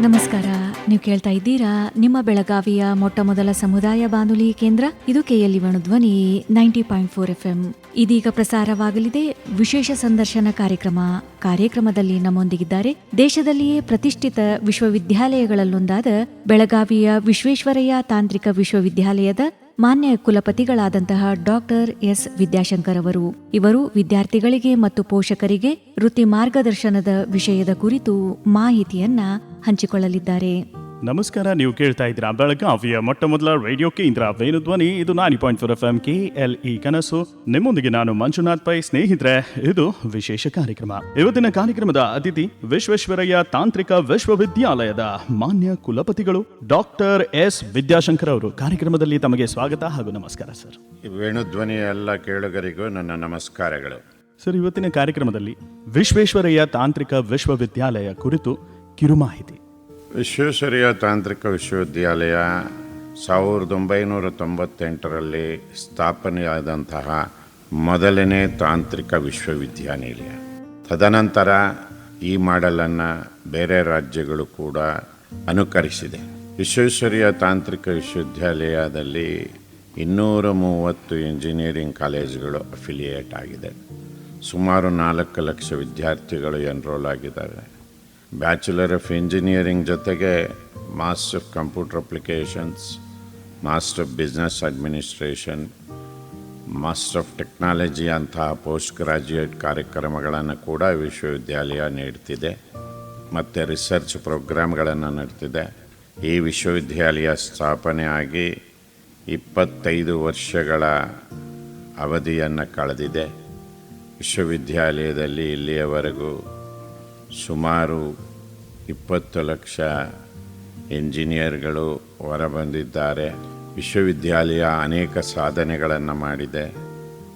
ನಮಸ್ಕಾರ. ನೀವು ಕೇಳ್ತಾ ಇದ್ದೀರಾ ನಿಮ್ಮ ಬೆಳಗಾವಿಯ ಮೊಟ್ಟ ಮೊದಲ ಸಮುದಾಯ ಬಾನುಲಿ ಕೇಂದ್ರ. ಇದು KLE ಧ್ವನಿ 90.4 FM. ಇದೀಗ ಪ್ರಸಾರವಾಗಲಿದೆ ವಿಶೇಷ ಸಂದರ್ಶನ ಕಾರ್ಯಕ್ರಮದಲ್ಲಿ ನಮ್ಮೊಂದಿಗಿದ್ದಾರೆ ದೇಶದಲ್ಲಿಯೇ ಪ್ರತಿಷ್ಠಿತ ವಿಶ್ವವಿದ್ಯಾಲಯಗಳಲ್ಲೊಂದಾದ ಬೆಳಗಾವಿಯ ವಿಶ್ವೇಶ್ವರಯ್ಯ ತಾಂತ್ರಿಕ ವಿಶ್ವವಿದ್ಯಾಲಯದ ಮಾನ್ಯ ಕುಲಪತಿಗಳಾದಂತಹ ಡಾಕ್ಟರ್ ಎಸ್ ವಿದ್ಯಾಶಂಕರ್ ಅವರು. ಇವರು ವಿದ್ಯಾರ್ಥಿಗಳಿಗೆ ಮತ್ತು ಪೋಷಕರಿಗೆ ವೃತ್ತಿ ಮಾರ್ಗದರ್ಶನದ ವಿಷಯದ ಕುರಿತು ಮಾಹಿತಿಯನ್ನ ಹಂಚಿಕೊಳ್ಳಲಿದ್ದಾರೆ. ನಮಸ್ಕಾರ. ನೀವು ಕೇಳ್ತಾ ಇದ್ದೀರಾ ಬೆಳಗಾವಿಯ ಮೊಟ್ಟ ಮೊದಲ ರೇಡಿಯೋ ಕೇಂದ್ರ ವೇಣುಧ್ವನಿ. ಇದು 90.4 FM KLE ಕನಸು. ನಿಮ್ಮೊಂದಿಗೆ ನಾನು ಮಂಜುನಾಥ್ ಪೈ. ಸ್ನೇಹಿತರೆ, ಇದು ವಿಶೇಷ ಕಾರ್ಯಕ್ರಮ. ಇವತ್ತಿನ ಕಾರ್ಯಕ್ರಮದ ಅತಿಥಿ ವಿಶ್ವೇಶ್ವರಯ್ಯ ತಾಂತ್ರಿಕ ವಿಶ್ವವಿದ್ಯಾಲಯದ ಮಾನ್ಯ ಕುಲಪತಿಗಳು ಡಾಕ್ಟರ್ ಎಸ್ ವಿದ್ಯಾಶಂಕರ್ ಅವರು. ಕಾರ್ಯಕ್ರಮದಲ್ಲಿ ತಮಗೆ ಸ್ವಾಗತ ಹಾಗೂ ನಮಸ್ಕಾರ ಸರ್. ವೇಣುಧ್ವನಿ ಎಲ್ಲ ಕೇಳುಗರಿಗೂ ನನ್ನ ನಮಸ್ಕಾರಗಳು. ಸರ್, ಇವತ್ತಿನ ಕಾರ್ಯಕ್ರಮದಲ್ಲಿ ವಿಶ್ವೇಶ್ವರಯ್ಯ ತಾಂತ್ರಿಕ ವಿಶ್ವವಿದ್ಯಾಲಯ ಕುರಿತು ಕಿರು ಮಾಹಿತಿ. ವಿಶ್ವೇಶ್ವರಯ್ಯ ತಾಂತ್ರಿಕ ವಿಶ್ವವಿದ್ಯಾಲಯ 1998ರಲ್ಲಿ ಸ್ಥಾಪನೆಯಾದಂತಹ ಮೊದಲನೇ ತಾಂತ್ರಿಕ ವಿಶ್ವವಿದ್ಯಾನಿಲಯ. ತದನಂತರ ಈ ಮಾಡೆಲನ್ನು ಬೇರೆ ರಾಜ್ಯಗಳು ಕೂಡ ಅನುಕರಿಸಿದೆ. ವಿಶ್ವೇಶ್ವರಯ್ಯ ತಾಂತ್ರಿಕ ವಿಶ್ವವಿದ್ಯಾಲಯದಲ್ಲಿ 230 ಇಂಜಿನಿಯರಿಂಗ್ ಕಾಲೇಜುಗಳು ಅಫಿಲಿಯೇಟ್ ಆಗಿದೆ. ಸುಮಾರು 4 ಲಕ್ಷ ವಿದ್ಯಾರ್ಥಿಗಳು ಎನ್ರೋಲ್ ಆಗಿದ್ದಾರೆ. ಬ್ಯಾಚುಲರ್ ಆಫ್ ಇಂಜಿನಿಯರಿಂಗ್ ಜೊತೆಗೆ master of computer applications, master of business administration, master of technology ಅಂತಹ ಪೋಸ್ಟ್ ಗ್ರಾಜ್ಯುಯೇಟ್ ಕಾರ್ಯಕ್ರಮಗಳನ್ನು ಕೂಡ ವಿಶ್ವವಿದ್ಯಾಲಯ ನೀಡ್ತಿದೆ ಮತ್ತು ರಿಸರ್ಚ್ ಪ್ರೋಗ್ರಾಮ್ಗಳನ್ನು ನಡೆತಿದೆ. ಈ ವಿಶ್ವವಿದ್ಯಾಲಯ ಸ್ಥಾಪನೆ ಆಗಿ 25 ವರ್ಷಗಳ ಅವಧಿಯನ್ನು ಕಳೆದಿದೆ. ವಿಶ್ವವಿದ್ಯಾಲಯದಲ್ಲಿ ಇಲ್ಲಿಯವರೆಗೂ ಸುಮಾರು 20 ಲಕ್ಷ ಇಂಜಿನಿಯರ್ಗಳು ಹೊರಬಂದಿದ್ದಾರೆ. ವಿಶ್ವವಿದ್ಯಾಲಯ ಅನೇಕ ಸಾಧನೆಗಳನ್ನು ಮಾಡಿದೆ.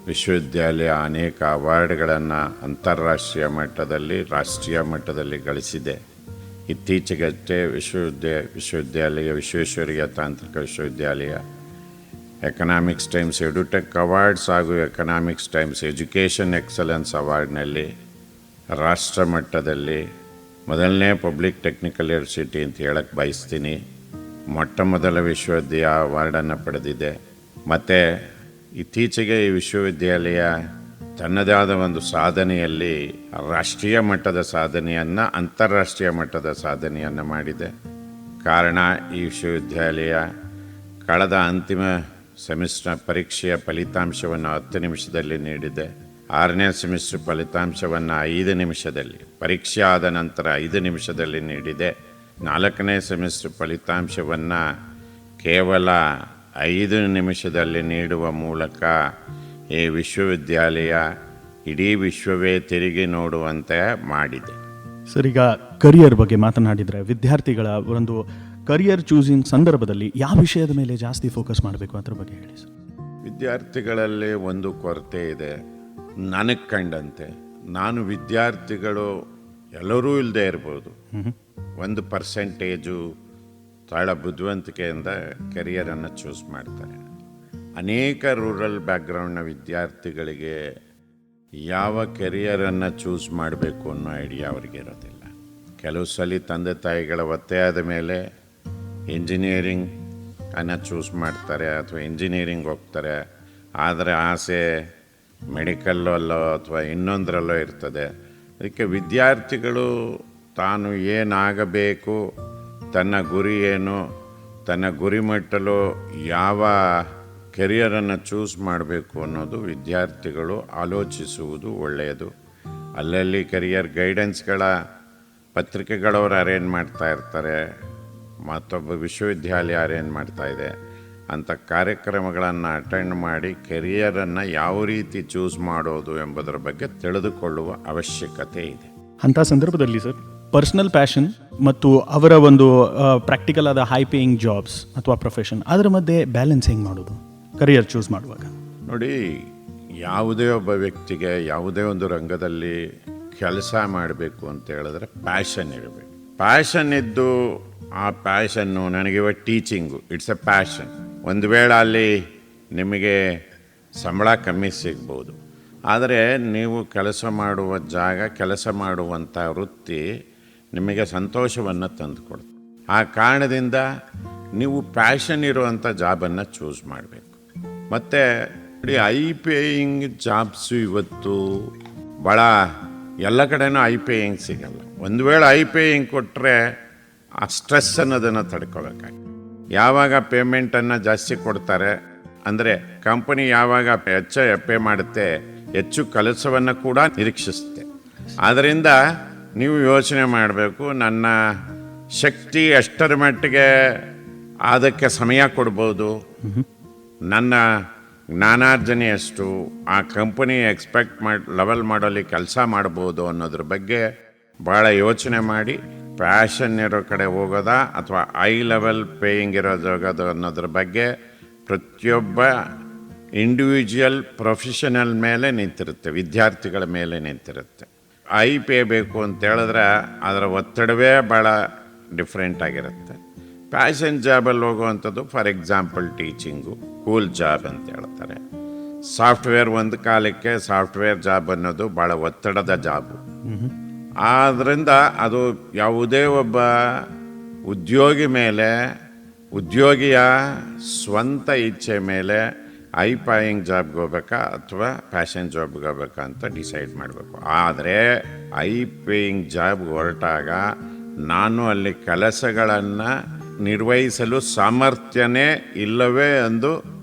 ವಿಶ್ವವಿದ್ಯಾಲಯ ಅನೇಕ ಅವಾರ್ಡ್ಗಳನ್ನು ಅಂತಾರಾಷ್ಟ್ರೀಯ ಮಟ್ಟದಲ್ಲಿ, ರಾಷ್ಟ್ರೀಯ ಮಟ್ಟದಲ್ಲಿ ಗಳಿಸಿದೆ. ಇತ್ತೀಚೆಗಷ್ಟೇ ವಿಶ್ವೇಶ್ವರಯ್ಯ ತಾಂತ್ರಿಕ ವಿಶ್ವವಿದ್ಯಾಲಯ ಎಕನಾಮಿಕ್ಸ್ ಟೈಮ್ಸ್ ಎಡುಟೆಕ್ ಅವಾರ್ಡ್ಸ್ ಹಾಗೂ ಎಕನಾಮಿಕ್ಸ್ ಟೈಮ್ಸ್ ಎಜುಕೇಷನ್ ಎಕ್ಸಲೆನ್ಸ್ ಅವಾರ್ಡ್ನಲ್ಲಿ ರಾಷ್ಟ್ರ ಮಟ್ಟದಲ್ಲಿ ಮೊದಲನೇ ಪಬ್ಲಿಕ್ ಟೆಕ್ನಿಕಲ್ ಯೂನಿವರ್ಸಿಟಿ ಅಂತ ಹೇಳಕ್ಕೆ ಬಯಸ್ತೀನಿ. ಮೊಟ್ಟ ಮೊದಲ ವಿಶ್ವವಿದ್ಯಾಲಯ ಅವಾರ್ಡನ್ನು ಪಡೆದಿದೆ. ಮತ್ತು ಇತ್ತೀಚೆಗೆ ಈ ವಿಶ್ವವಿದ್ಯಾಲಯ ತನ್ನದೇ ಆದ ಒಂದು ಸಾಧನೆಯಲ್ಲಿ ರಾಷ್ಟ್ರೀಯ ಮಟ್ಟದ ಸಾಧನೆಯನ್ನು, ಅಂತಾರಾಷ್ಟ್ರೀಯ ಮಟ್ಟದ ಸಾಧನೆಯನ್ನು ಮಾಡಿದೆ. ಕಾರಣ, ಈ ವಿಶ್ವವಿದ್ಯಾಲಯ ಕಳೆದ ಅಂತಿಮ ಸೆಮಿಸ್ಟರ್ ಪರೀಕ್ಷೆಯ ಫಲಿತಾಂಶವನ್ನು 10 ನಿಮಿಷದಲ್ಲಿ ನೀಡಿದೆ. 6ನೇ ಸೆಮಿಸ್ಟರ್ ಫಲಿತಾಂಶವನ್ನು 5 ನಿಮಿಷದಲ್ಲಿ, ಪರೀಕ್ಷೆ ಆದ ನಂತರ 5 ನಿಮಿಷದಲ್ಲಿ ನೀಡಿದೆ. 4ನೇ ಸೆಮಿಸ್ಟರ್ ಫಲಿತಾಂಶವನ್ನು ಕೇವಲ 5 ನಿಮಿಷದಲ್ಲಿ ನೀಡುವ ಮೂಲಕ ಈ ವಿಶ್ವವಿದ್ಯಾಲಯ ಇಡೀ ವಿಶ್ವವೇ ತಿರುಗಿ ನೋಡುವಂತೆ ಮಾಡಿದೆ. ಸರ್, ಈಗ ಕರಿಯರ್ ಬಗ್ಗೆ ಮಾತನಾಡಿದರೆ ವಿದ್ಯಾರ್ಥಿಗಳ ಒಂದು ಕರಿಯರ್ ಚೂಸಿಂಗ್ ಸಂದರ್ಭದಲ್ಲಿ ಯಾವ ವಿಷಯದ ಮೇಲೆ ಜಾಸ್ತಿ ಫೋಕಸ್ ಮಾಡಬೇಕು ಅದ್ರ ಬಗ್ಗೆ ಹೇಳಿ ಸರ್. ವಿದ್ಯಾರ್ಥಿಗಳಲ್ಲಿ ಒಂದು ಕೊರತೆ ಇದೆ. ನನಗೆ ಕಂಡಂತೆ, ನಾನು ವಿದ್ಯಾರ್ಥಿಗಳು ಎಲ್ಲರೂ ಇಲ್ಲದೆ ಇರ್ಬೋದು, 1% ತಾಳ ಬುದ್ಧಿವಂತಿಕೆಯಿಂದ ಕೆರಿಯರನ್ನು ಚೂಸ್ ಮಾಡ್ತಾರೆ. ಅನೇಕ ರೂರಲ್ ಬ್ಯಾಕ್ಗ್ರೌಂಡ್ನ ವಿದ್ಯಾರ್ಥಿಗಳಿಗೆ ಯಾವ ಕೆರಿಯರನ್ನು ಚೂಸ್ ಮಾಡಬೇಕು ಅನ್ನೋ ಐಡಿಯಾ ಅವರಿಗೆ ಇರೋದಿಲ್ಲ. ಕೆಲವು ಸಲ ತಂದೆ ತಾಯಿಗಳ ಒತ್ತಾಯದ ಮೇಲೆ ಇಂಜಿನಿಯರಿಂಗ್ ಅನ್ನು ಚೂಸ್ ಮಾಡ್ತಾರೆ ಅಥವಾ ಇಂಜಿನಿಯರಿಂಗ್ ಹೋಗ್ತಾರೆ. ಆದರೆ ಆಸೆ ಮೆಡಿಕಲ್ಲೋ ಅಥವಾ ಇನ್ನೊಂದರಲ್ಲೋ ಇರ್ತದೆ. ಅದಕ್ಕೆ ವಿದ್ಯಾರ್ಥಿಗಳು ತಾನು ಏನಾಗಬೇಕು, ತನ್ನ ಗುರಿ ಏನು, ತನ್ನ ಗುರಿ ಮುಟ್ಟಲು ಯಾವ ಕೆರಿಯರನ್ನು ಚೂಸ್ ಮಾಡಬೇಕು ಅನ್ನೋದು ವಿದ್ಯಾರ್ಥಿಗಳು ಆಲೋಚಿಸುವುದು ಒಳ್ಳೆಯದು. ಅಲ್ಲಲ್ಲಿ ಕೆರಿಯರ್ ಗೈಡೆನ್ಸ್ಗಳ ಪತ್ರಿಕೆಗಳವರು ಅರೇಂಜ್ ಮಾಡ್ತಾ ಇರ್ತಾರೆ, ಮತ್ತೊಬ್ಬ ವಿಶ್ವವಿದ್ಯಾಲಯ ಅರೇಂಜ್ ಮಾಡ್ತಾ ಇದೆ. ಅಂಥ ಕಾರ್ಯಕ್ರಮಗಳನ್ನು ಅಟೆಂಡ್ ಮಾಡಿ ಕೆರಿಯರನ್ನು ಯಾವ ರೀತಿ ಚೂಸ್ ಮಾಡೋದು ಎಂಬುದರ ಬಗ್ಗೆ ತಿಳಿದುಕೊಳ್ಳುವ ಅವಶ್ಯಕತೆ ಇದೆ. ಅಂಥ ಸಂದರ್ಭದಲ್ಲಿ ಸರ್, ಪರ್ಸನಲ್ ಪ್ಯಾಷನ್ ಮತ್ತು ಅವರ ಒಂದು ಪ್ರಾಕ್ಟಿಕಲ್ ಆದ ಹೈ ಪೇಯಿಂಗ್ ಜಾಬ್ಸ್ ಅಥವಾ ಪ್ರೊಫೆಷನ್, ಅದರ ಮಧ್ಯೆ ಬ್ಯಾಲೆನ್ಸ್ ಹೆಂಗೆ ಮಾಡೋದು ಕರಿಯರ್ ಚೂಸ್ ಮಾಡುವಾಗ? ನೋಡಿ, ಯಾವುದೇ ಒಬ್ಬ ವ್ಯಕ್ತಿಗೆ ಯಾವುದೇ ಒಂದು ರಂಗದಲ್ಲಿ ಕೆಲಸ ಮಾಡಬೇಕು ಅಂತ ಹೇಳಿದ್ರೆ ಪ್ಯಾಷನ್ ಇರಬೇಕು. ಪ್ಯಾಷನ್ ಇದ್ದು ಆ ಪ್ಯಾಷನ್ನು, ನನಗೆ ಟೀಚಿಂಗು ಇಟ್ಸ್ ಎ ಪ್ಯಾಷನ್. ಒಂದು ವೇಳೆ ಅಲ್ಲಿ ನಿಮಗೆ ಸಂಬಳ ಕಮ್ಮಿ ಸಿಗ್ಬೋದು, ಆದರೆ ನೀವು ಕೆಲಸ ಮಾಡುವ ಜಾಗ, ಕೆಲಸ ಮಾಡುವಂಥ ವೃತ್ತಿ ನಿಮಗೆ ಸಂತೋಷವನ್ನು ತಂದುಕೊಡ್ತದೆ. ಆ ಕಾರಣದಿಂದ ನೀವು ಪ್ಯಾಷನ್ ಇರುವಂಥ ಜಾಬನ್ನು ಚೂಸ್ ಮಾಡಬೇಕು. ಮತ್ತು ಐ ಪೇಯಿಂಗ್ ಜಾಬ್ಸು ಇವತ್ತು ಭಾಳ ಎಲ್ಲ ಕಡೆನೂ ಐ ಪೇಯಿಂಗ್ ಸಿಗಲ್ಲ. ಒಂದು ವೇಳೆ ಐ ಪೇಯಿಂಗ್ ಕೊಟ್ಟರೆ ಆ ಸ್ಟ್ರೆಸ್ ಅನ್ನೋದನ್ನು ತಡ್ಕೋಬೇಕಾಗಿ, ಯಾವಾಗ ಪೇಮೆಂಟನ್ನು ಜಾಸ್ತಿ ಕೊಡ್ತಾರೆ ಅಂದರೆ ಕಂಪನಿ ಯಾವಾಗ ಹೆಚ್ಚು ಪೇ ಮಾಡುತ್ತೆ, ಹೆಚ್ಚು ಕೆಲಸವನ್ನು ಕೂಡ ನಿರೀಕ್ಷಿಸುತ್ತೆ. ಆದ್ದರಿಂದ ನೀವು ಯೋಚನೆ ಮಾಡಬೇಕು, ನನ್ನ ಶಕ್ತಿ ಎಷ್ಟರ ಮಟ್ಟಿಗೆ ಅದಕ್ಕೆ ಸಮಯ ಕೊಡ್ಬೋದು, ನನ್ನ ಜ್ಞಾನಾರ್ಜನೆ ಎಷ್ಟು, ಆ ಕಂಪನಿ ಎಕ್ಸ್ಪೆಕ್ಟ್ ಲೆವೆಲ್ ಮಾಡೋಲ್ಲಿ ಕೆಲಸ ಮಾಡ್ಬೋದು ಅನ್ನೋದ್ರ ಬಗ್ಗೆ ಭಾಳ ಯೋಚನೆ ಮಾಡಿ ಪ್ಯಾಷನ್ ಇರೋ ಕಡೆ ಹೋಗೋದಾ ಅಥವಾ ಐ ಲೆವೆಲ್ ಪೇಯಿಂಗ್ ಇರೋದು ಹೋಗೋದು ಅನ್ನೋದ್ರ ಬಗ್ಗೆ ಪ್ರತಿಯೊಬ್ಬ ಇಂಡಿವಿಜುವಲ್ ಪ್ರೊಫೆಷನಲ್ ಮೇಲೆ ನಿಂತಿರುತ್ತೆ, ವಿದ್ಯಾರ್ಥಿಗಳ ಮೇಲೆ ನಿಂತಿರುತ್ತೆ. ಐ ಪೇ ಬೇಕು ಅಂತ ಹೇಳಿದ್ರೆ ಅದರ ಒತ್ತಡವೇ ಭಾಳ ಡಿಫ್ರೆಂಟ್ ಆಗಿರುತ್ತೆ. ಪ್ಯಾಷನ್ ಜಾಬಲ್ಲಿ ಹೋಗುವಂಥದ್ದು for example teaching, cool job ಅಂತ ಹೇಳ್ತಾರೆ. ಸಾಫ್ಟ್ವೇರ್ ಒಂದು ಕಾಲಕ್ಕೆ ಸಾಫ್ಟ್ವೇರ್ ಜಾಬ್ ಅನ್ನೋದು ಭಾಳ ಒತ್ತಡದ ಜಾಬು. ಆದ್ದರಿಂದ ಅದು ಯಾವುದೇ ಒಬ್ಬ ಉದ್ಯೋಗಿಯ ಸ್ವಂತ ಇಚ್ಛೆ ಮೇಲೆ ಐ ಪೇಯಿಂಗ್ ಜಾಬ್ಗೆ ಹೋಗ್ಬೇಕಾ ಅಥವಾ ಪ್ಯಾಷನ್ ಜಾಬ್ಗೆ ಹೋಗ್ಬೇಕಾ ಅಂತ ಡಿಸೈಡ್ ಮಾಡಬೇಕು. ಆದರೆ ಐ ಪೇಯಿಂಗ್ ಜಾಬ್ಗೆ ಹೊರಟಾಗ ನಾನು ಅಲ್ಲಿ ಕೆಲಸಗಳನ್ನು ನಿರ್ವಹಿಸಲು ಸಾಮರ್ಥ್ಯನೇ ಇಲ್ಲವೇ ಎಂದು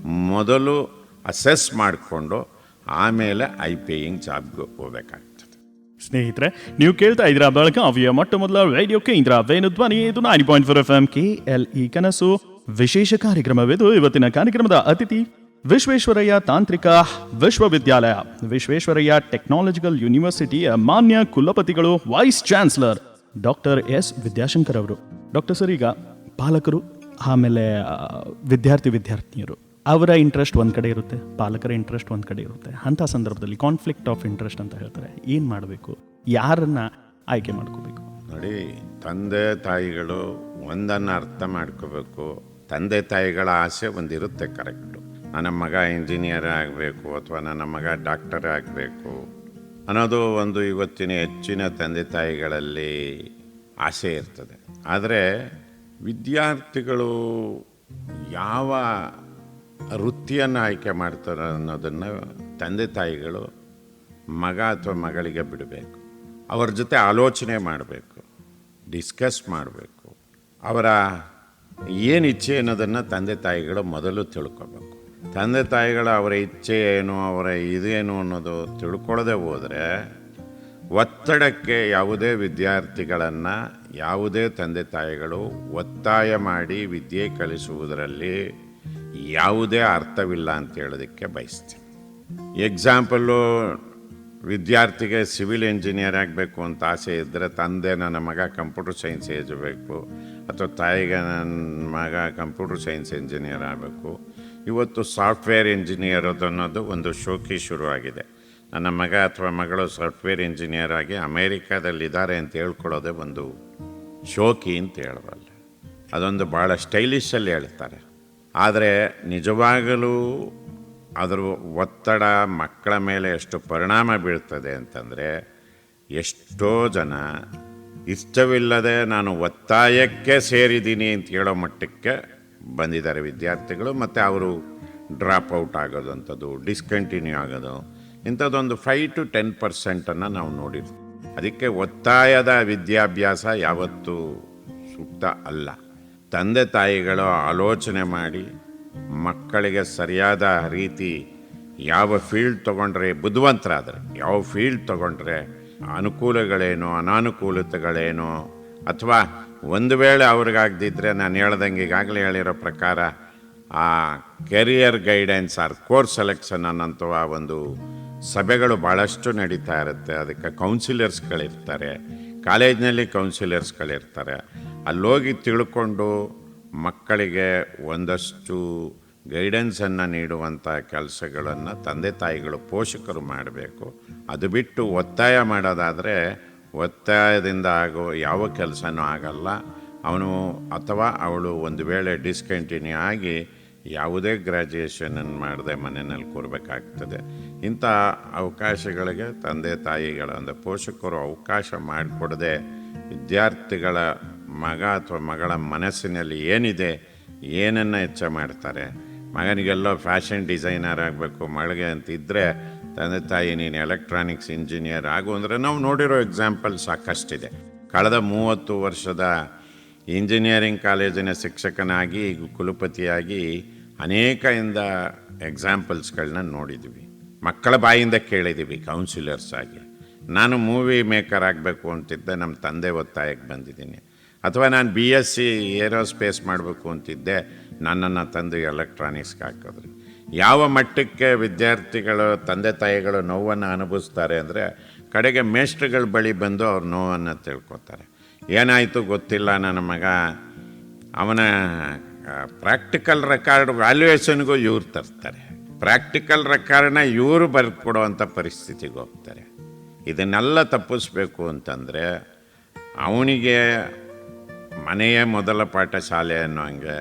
ಮೊದಲು ಅಸೆಸ್ ಮಾಡಿಕೊಂಡು ಆಮೇಲೆ ಐ ಪೇಯಿಂಗ್ ಜಾಬ್ಗೆ ಹೋಗ್ಬೇಕಾಗ್ತದೆ. ಸ್ನೇಹಿತರೆ, ನೀವು ಕೇಳ್ತಾ ಇದ್ದೀರಾ ಬೆಳಗಾವಿಯ ಮೊಟ್ಟ ಮೊದಲ ರೇಡಿಯೋ ಕೇಂದ್ರ ವೇಣುಧ್ವನಿ. ಇದು 90.4 FM KLE ಕನಸು ವಿಶೇಷ ಕಾರ್ಯಕ್ರಮವಿದು. ಇವತ್ತಿನ ಕಾರ್ಯಕ್ರಮದ ಅತಿಥಿ ವಿಶ್ವೇಶ್ವರಯ್ಯ ತಾಂತ್ರಿಕ ವಿಶ್ವವಿದ್ಯಾಲಯ, ವಿಶ್ವೇಶ್ವರಯ್ಯ ಟೆಕ್ನಾಲಜಿಕಲ್ ಯೂನಿವರ್ಸಿಟಿಯ ಮಾನ್ಯ ಕುಲಪತಿಗಳು, vice chancellor doctor S Vidyashankar ಅವರು. ಡಾಕ್ಟರ್ ಸರ್, ಈಗ ಪಾಲಕರು ಆಮೇಲೆ ವಿದ್ಯಾರ್ಥಿನಿಯರು ಅವರ ಇಂಟ್ರೆಸ್ಟ್ ಒಂದು ಕಡೆ ಇರುತ್ತೆ, ಪಾಲಕರ ಇಂಟ್ರೆಸ್ಟ್ ಒಂದು ಕಡೆ ಇರುತ್ತೆ. ಅಂಥ ಸಂದರ್ಭದಲ್ಲಿ ಕಾನ್ಫ್ಲಿಕ್ಟ್ ಆಫ್ ಇಂಟ್ರೆಸ್ಟ್ ಅಂತ ಹೇಳ್ತಾರೆ. ಏನು ಮಾಡಬೇಕು, ಯಾರನ್ನ ಆಯ್ಕೆ ಮಾಡ್ಕೋಬೇಕು? ನೋಡಿ, ತಂದೆ ತಾಯಿಗಳು ಒಂದನ್ನು ಅರ್ಥ ಮಾಡ್ಕೋಬೇಕು. ತಂದೆ ತಾಯಿಗಳ ಆಸೆ ಒಂದಿರುತ್ತೆ, ಕರೆಕ್ಟು. ನನ್ನ ಮಗ ಇಂಜಿನಿಯರ್ ಆಗಬೇಕು ಅಥವಾ ನನ್ನ ಮಗ ಡಾಕ್ಟರ್ ಆಗಬೇಕು ಅನ್ನೋದು ಒಂದು ಇವತ್ತಿನ ಹೆಚ್ಚಿನ ತಂದೆ ತಾಯಿಗಳಲ್ಲಿ ಆಸೆ ಇರ್ತದೆ. ಆದರೆ ವಿದ್ಯಾರ್ಥಿಗಳು ಯಾವ ವೃತ್ತಿಯನ್ನು ಆಯ್ಕೆ ಮಾಡ್ತಾರೆ ಅನ್ನೋದನ್ನು ತಂದೆ ತಾಯಿಗಳು ಮಗ ಅಥವಾ ಮಗಳಿಗೆ ಬಿಡಬೇಕು. ಅವರ ಜೊತೆ ಆಲೋಚನೆ ಮಾಡಬೇಕು, ಡಿಸ್ಕಸ್ ಮಾಡಬೇಕು. ಅವರ ಏನು ಇಚ್ಛೆ ಅನ್ನೋದನ್ನು ತಂದೆ ತಾಯಿಗಳು ಮೊದಲು ತಿಳ್ಕೊಬೇಕು. ತಂದೆ ತಾಯಿಗಳು ಅವರ ಇಚ್ಛೆ ಏನು, ಅವರ ಇದೇನು ಅನ್ನೋದು ತಿಳ್ಕೊಳ್ಳದೆ ಹೋದರೆ ಒತ್ತಡಕ್ಕೆ ಯಾವುದೇ ವಿದ್ಯಾರ್ಥಿಗಳನ್ನು ಯಾವುದೇ ತಂದೆ ತಾಯಿಗಳು ಒತ್ತಾಯ ಮಾಡಿ ವಿದ್ಯೆ ಕಲಿಸುವುದರಲ್ಲಿ ಯಾವುದೇ ಅರ್ಥವಿಲ್ಲ ಅಂತ ಹೇಳೋದಕ್ಕೆ ಬಯಸ್ತೀನಿ. ಎಕ್ಸಾಂಪಲ್ಲು, ವಿದ್ಯಾರ್ಥಿಗೆ ಸಿವಿಲ್ ಇಂಜಿನಿಯರ್ ಆಗಬೇಕು ಅಂತ ಆಸೆ ಇದ್ದರೆ ತಂದೆ ನನ್ನ ಮಗ ಕಂಪ್ಯೂಟರ್ ಸೈನ್ಸ್ ಓದಬೇಕು ಅಥವಾ ತಾಯಿಗೆ ನನ್ನ ಮಗ ಕಂಪ್ಯೂಟರ್ ಸೈನ್ಸ್ ಇಂಜಿನಿಯರ್ ಆಗಬೇಕು. ಇವತ್ತು ಸಾಫ್ಟ್ವೇರ್ ಇಂಜಿನಿಯರ್ ಅನ್ನೋದು ಒಂದು ಶೋಕಿ ಶುರುವಾಗಿದೆ. ನನ್ನ ಮಗ ಅಥವಾ ಮಗಳು ಸಾಫ್ಟ್ವೇರ್ ಇಂಜಿನಿಯರ್ ಆಗಿ ಅಮೇರಿಕಾದಲ್ಲಿದ್ದಾರೆ ಅಂತ ಹೇಳ್ಕೊಳ್ಳೋದೇ ಒಂದು ಶೋಕಿ ಅಂತ ಹೇಳಬಲ್ಲ. ಅದೊಂದು ಭಾಳ ಸ್ಟೈಲಿಶಲ್ಲಿ ಹೇಳ್ತಾರೆ. ಆದರೆ ನಿಜವಾಗಲೂ ಅದರ ಒತ್ತಡ ಮಕ್ಕಳ ಮೇಲೆ ಎಷ್ಟು ಪರಿಣಾಮ ಬೀಳ್ತದೆ ಅಂತಂದರೆ, ಎಷ್ಟೋ ಜನ ಇಷ್ಟವಿಲ್ಲದೆ ನಾನು ಒತ್ತಾಯಕ್ಕೆ ಸೇರಿದ್ದೀನಿ ಅಂತ ಹೇಳೋ ಮಟ್ಟಕ್ಕೆ ಬಂದಿದ್ದಾರೆ ವಿದ್ಯಾರ್ಥಿಗಳು. ಮತ್ತು ಅವರು ಡ್ರಾಪ್ ಔಟ್ ಆಗೋದಂಥದ್ದು, ಡಿಸ್ಕಂಟಿನ್ಯೂ ಆಗೋದು, ಇಂಥದ್ದೊಂದು 5 to 10% ನಾವು ನೋಡಿದ್ವಿ. ಅದಕ್ಕೆ ಒತ್ತಾಯದ ವಿದ್ಯಾಭ್ಯಾಸ ಯಾವತ್ತೂ ಸೂಕ್ತ ಅಲ್ಲ. ತಂದೆ ತಾಯಿಗಳು ಆಲೋಚನೆ ಮಾಡಿ ಮಕ್ಕಳಿಗೆ ಸರಿಯಾದ ರೀತಿ ಯಾವ ಫೀಲ್ಡ್ ತೊಗೊಂಡ್ರೆ ಬುದ್ಧಿವಂತರಾದರೆ, ಯಾವ ಫೀಲ್ಡ್ ತೊಗೊಂಡ್ರೆ ಅನುಕೂಲಗಳೇನು ಅನಾನುಕೂಲತೆಗಳೇನು, ಅಥವಾ ಒಂದು ವೇಳೆ ಅವ್ರಿಗಾಗದಿದ್ದರೆ ನಾನು ಹೇಳ್ದಂಗೆ ಈಗಾಗಲೇ ಹೇಳಿರೋ ಪ್ರಕಾರ ಆ career guidance or course selection ಅನ್ನೋಂಥವ ಒಂದು ಸಭೆಗಳು ಭಾಳಷ್ಟು ನಡೀತಾ ಇರುತ್ತೆ. ಅದಕ್ಕೆ ಕೌನ್ಸಿಲರ್ಸ್ಗಳಿರ್ತಾರೆ, ಕಾಲೇಜ್ನಲ್ಲಿ ಕೌನ್ಸಿಲರ್ಸ್ಗಳಿರ್ತಾರೆ. ಅಲ್ಲೋಗಿ ತಿಳ್ಕೊಂಡು ಮಕ್ಕಳಿಗೆ ಒಂದಷ್ಟು ಗೈಡೆನ್ಸನ್ನು ನೀಡುವಂಥ ಕೆಲಸಗಳನ್ನು ತಂದೆ ತಾಯಿಗಳು ಪೋಷಕರು ಮಾಡಬೇಕು. ಅದು ಬಿಟ್ಟು ಒತ್ತಾಯ ಮಾಡೋದಾದರೆ ಒತ್ತಾಯದಿಂದ ಆಗೋ ಯಾವ ಕೆಲಸನೂ ಆಗಲ್ಲ. ಅವನು ಅಥವಾ ಅವಳು ಒಂದು ವೇಳೆ ಡಿಸ್ಕಂಟಿನ್ಯೂ ಆಗಿ ಯಾವುದೇ ಗ್ರ್ಯಾಜುಯೇಷನನ್ನು ಮಾಡದೆ ಮನೆಯಲ್ಲಿ ಕೂರಬೇಕಾಗ್ತದೆ. ಇಂಥ ಅವಕಾಶಗಳಿಗೆ ತಂದೆ ತಾಯಿಗಳ ಪೋಷಕರು ಅವಕಾಶ ಮಾಡಿಕೊಡದೆ ವಿದ್ಯಾರ್ಥಿಗಳ ಮಗ ಅಥವಾ ಮಗಳ ಮನಸ್ಸಿನಲ್ಲಿ ಏನಿದೆ, ಏನನ್ನು ಹೆಚ್ಚ ಮಾಡ್ತಾರೆ. ಮಗನಿಗೆಲ್ಲೋ ಫ್ಯಾಷನ್ ಡಿಸೈನರ್ ಆಗಬೇಕು, ಮಗಳಿಗೆ ಅಂತಿದ್ದರೆ ತಂದೆ ತಾಯಿ ನೀನು ಎಲೆಕ್ಟ್ರಾನಿಕ್ಸ್ ಇಂಜಿನಿಯರ್ ಆಗು ಅಂದರೆ ನಾವು ನೋಡಿರೋ ಎಕ್ಸಾಂಪಲ್ ಸಾಕಷ್ಟಿದೆ. ಕಳೆದ 30 ವರ್ಷದ ಇಂಜಿನಿಯರಿಂಗ್ ಕಾಲೇಜಿನ ಶಿಕ್ಷಕನಾಗಿ ಕುಲಪತಿಯಾಗಿ ಅನೇಕ ಎಕ್ಸಾಂಪಲ್ಸ್ಗಳನ್ನ ನೋಡಿದ್ವಿ. ಮಕ್ಕಳ ಬಾಯಿಂದ ಕೇಳಿದ್ದೀವಿ ಕೌನ್ಸಿಲರ್ಸ್ ಆಗಿ. ನಾನು ಮೂವಿ ಮೇಕರ್ ಆಗಬೇಕು ಅಂತಿದ್ದೆ, ನಮ್ಮ ತಂದೆ ಒತ್ತಾಯಕ್ಕೆ ಬಂದಿದ್ದೀನಿ. ಅಥವಾ ನಾನು BSc ಏರೋಸ್ಪೇಸ್ ಮಾಡಬೇಕು ಅಂತಿದ್ದೆ, ನನ್ನನ್ನು ತಂದು ಎಲೆಕ್ಟ್ರಾನಿಕ್ಸ್ಗೆ ಹಾಕಿದ್ರಿ. ಯಾವ ಮಟ್ಟಕ್ಕೆ ವಿದ್ಯಾರ್ಥಿಗಳು ತಂದೆ ತಾಯಿಗಳು ನೋವನ್ನು ಅನುಭವಿಸ್ತಾರೆ ಅಂದರೆ, ಕಡೆಗೆ ಮೇಷ್ಟ್ರುಗಳ ಬಳಿ ಬಂದು ಅವ್ರ ನೋವನ್ನು ತಿಳ್ಕೊತಾರೆ. ಏನಾಯಿತು ಗೊತ್ತಿಲ್ಲ, ನನ್ನ ಮಗ ಅವನ ಪ್ರಾಕ್ಟಿಕಲ್ ರೆಕಾರ್ಡ್ ವ್ಯಾಲ್ಯೂಯೇಷನ್ಗೂ ಇವ್ರು ತರ್ತಾರೆ, ಪ್ರಾಕ್ಟಿಕಲ್ ರೆಕಾರ್ಡ್ನ ಇವರು ಬರೆದು ಕೊಡುವಂಥ ಪರಿಸ್ಥಿತಿಗೆ ಹೋಗ್ತಾರೆ. ಇದನ್ನೆಲ್ಲ ತಪ್ಪಿಸ್ಬೇಕು ಅಂತಂದರೆ ಅವನಿಗೆ ಮನೆಯ ಮೊದಲ ಪಾಠಶಾಲೆ ಅನ್ನೋ ಹಂಗೆ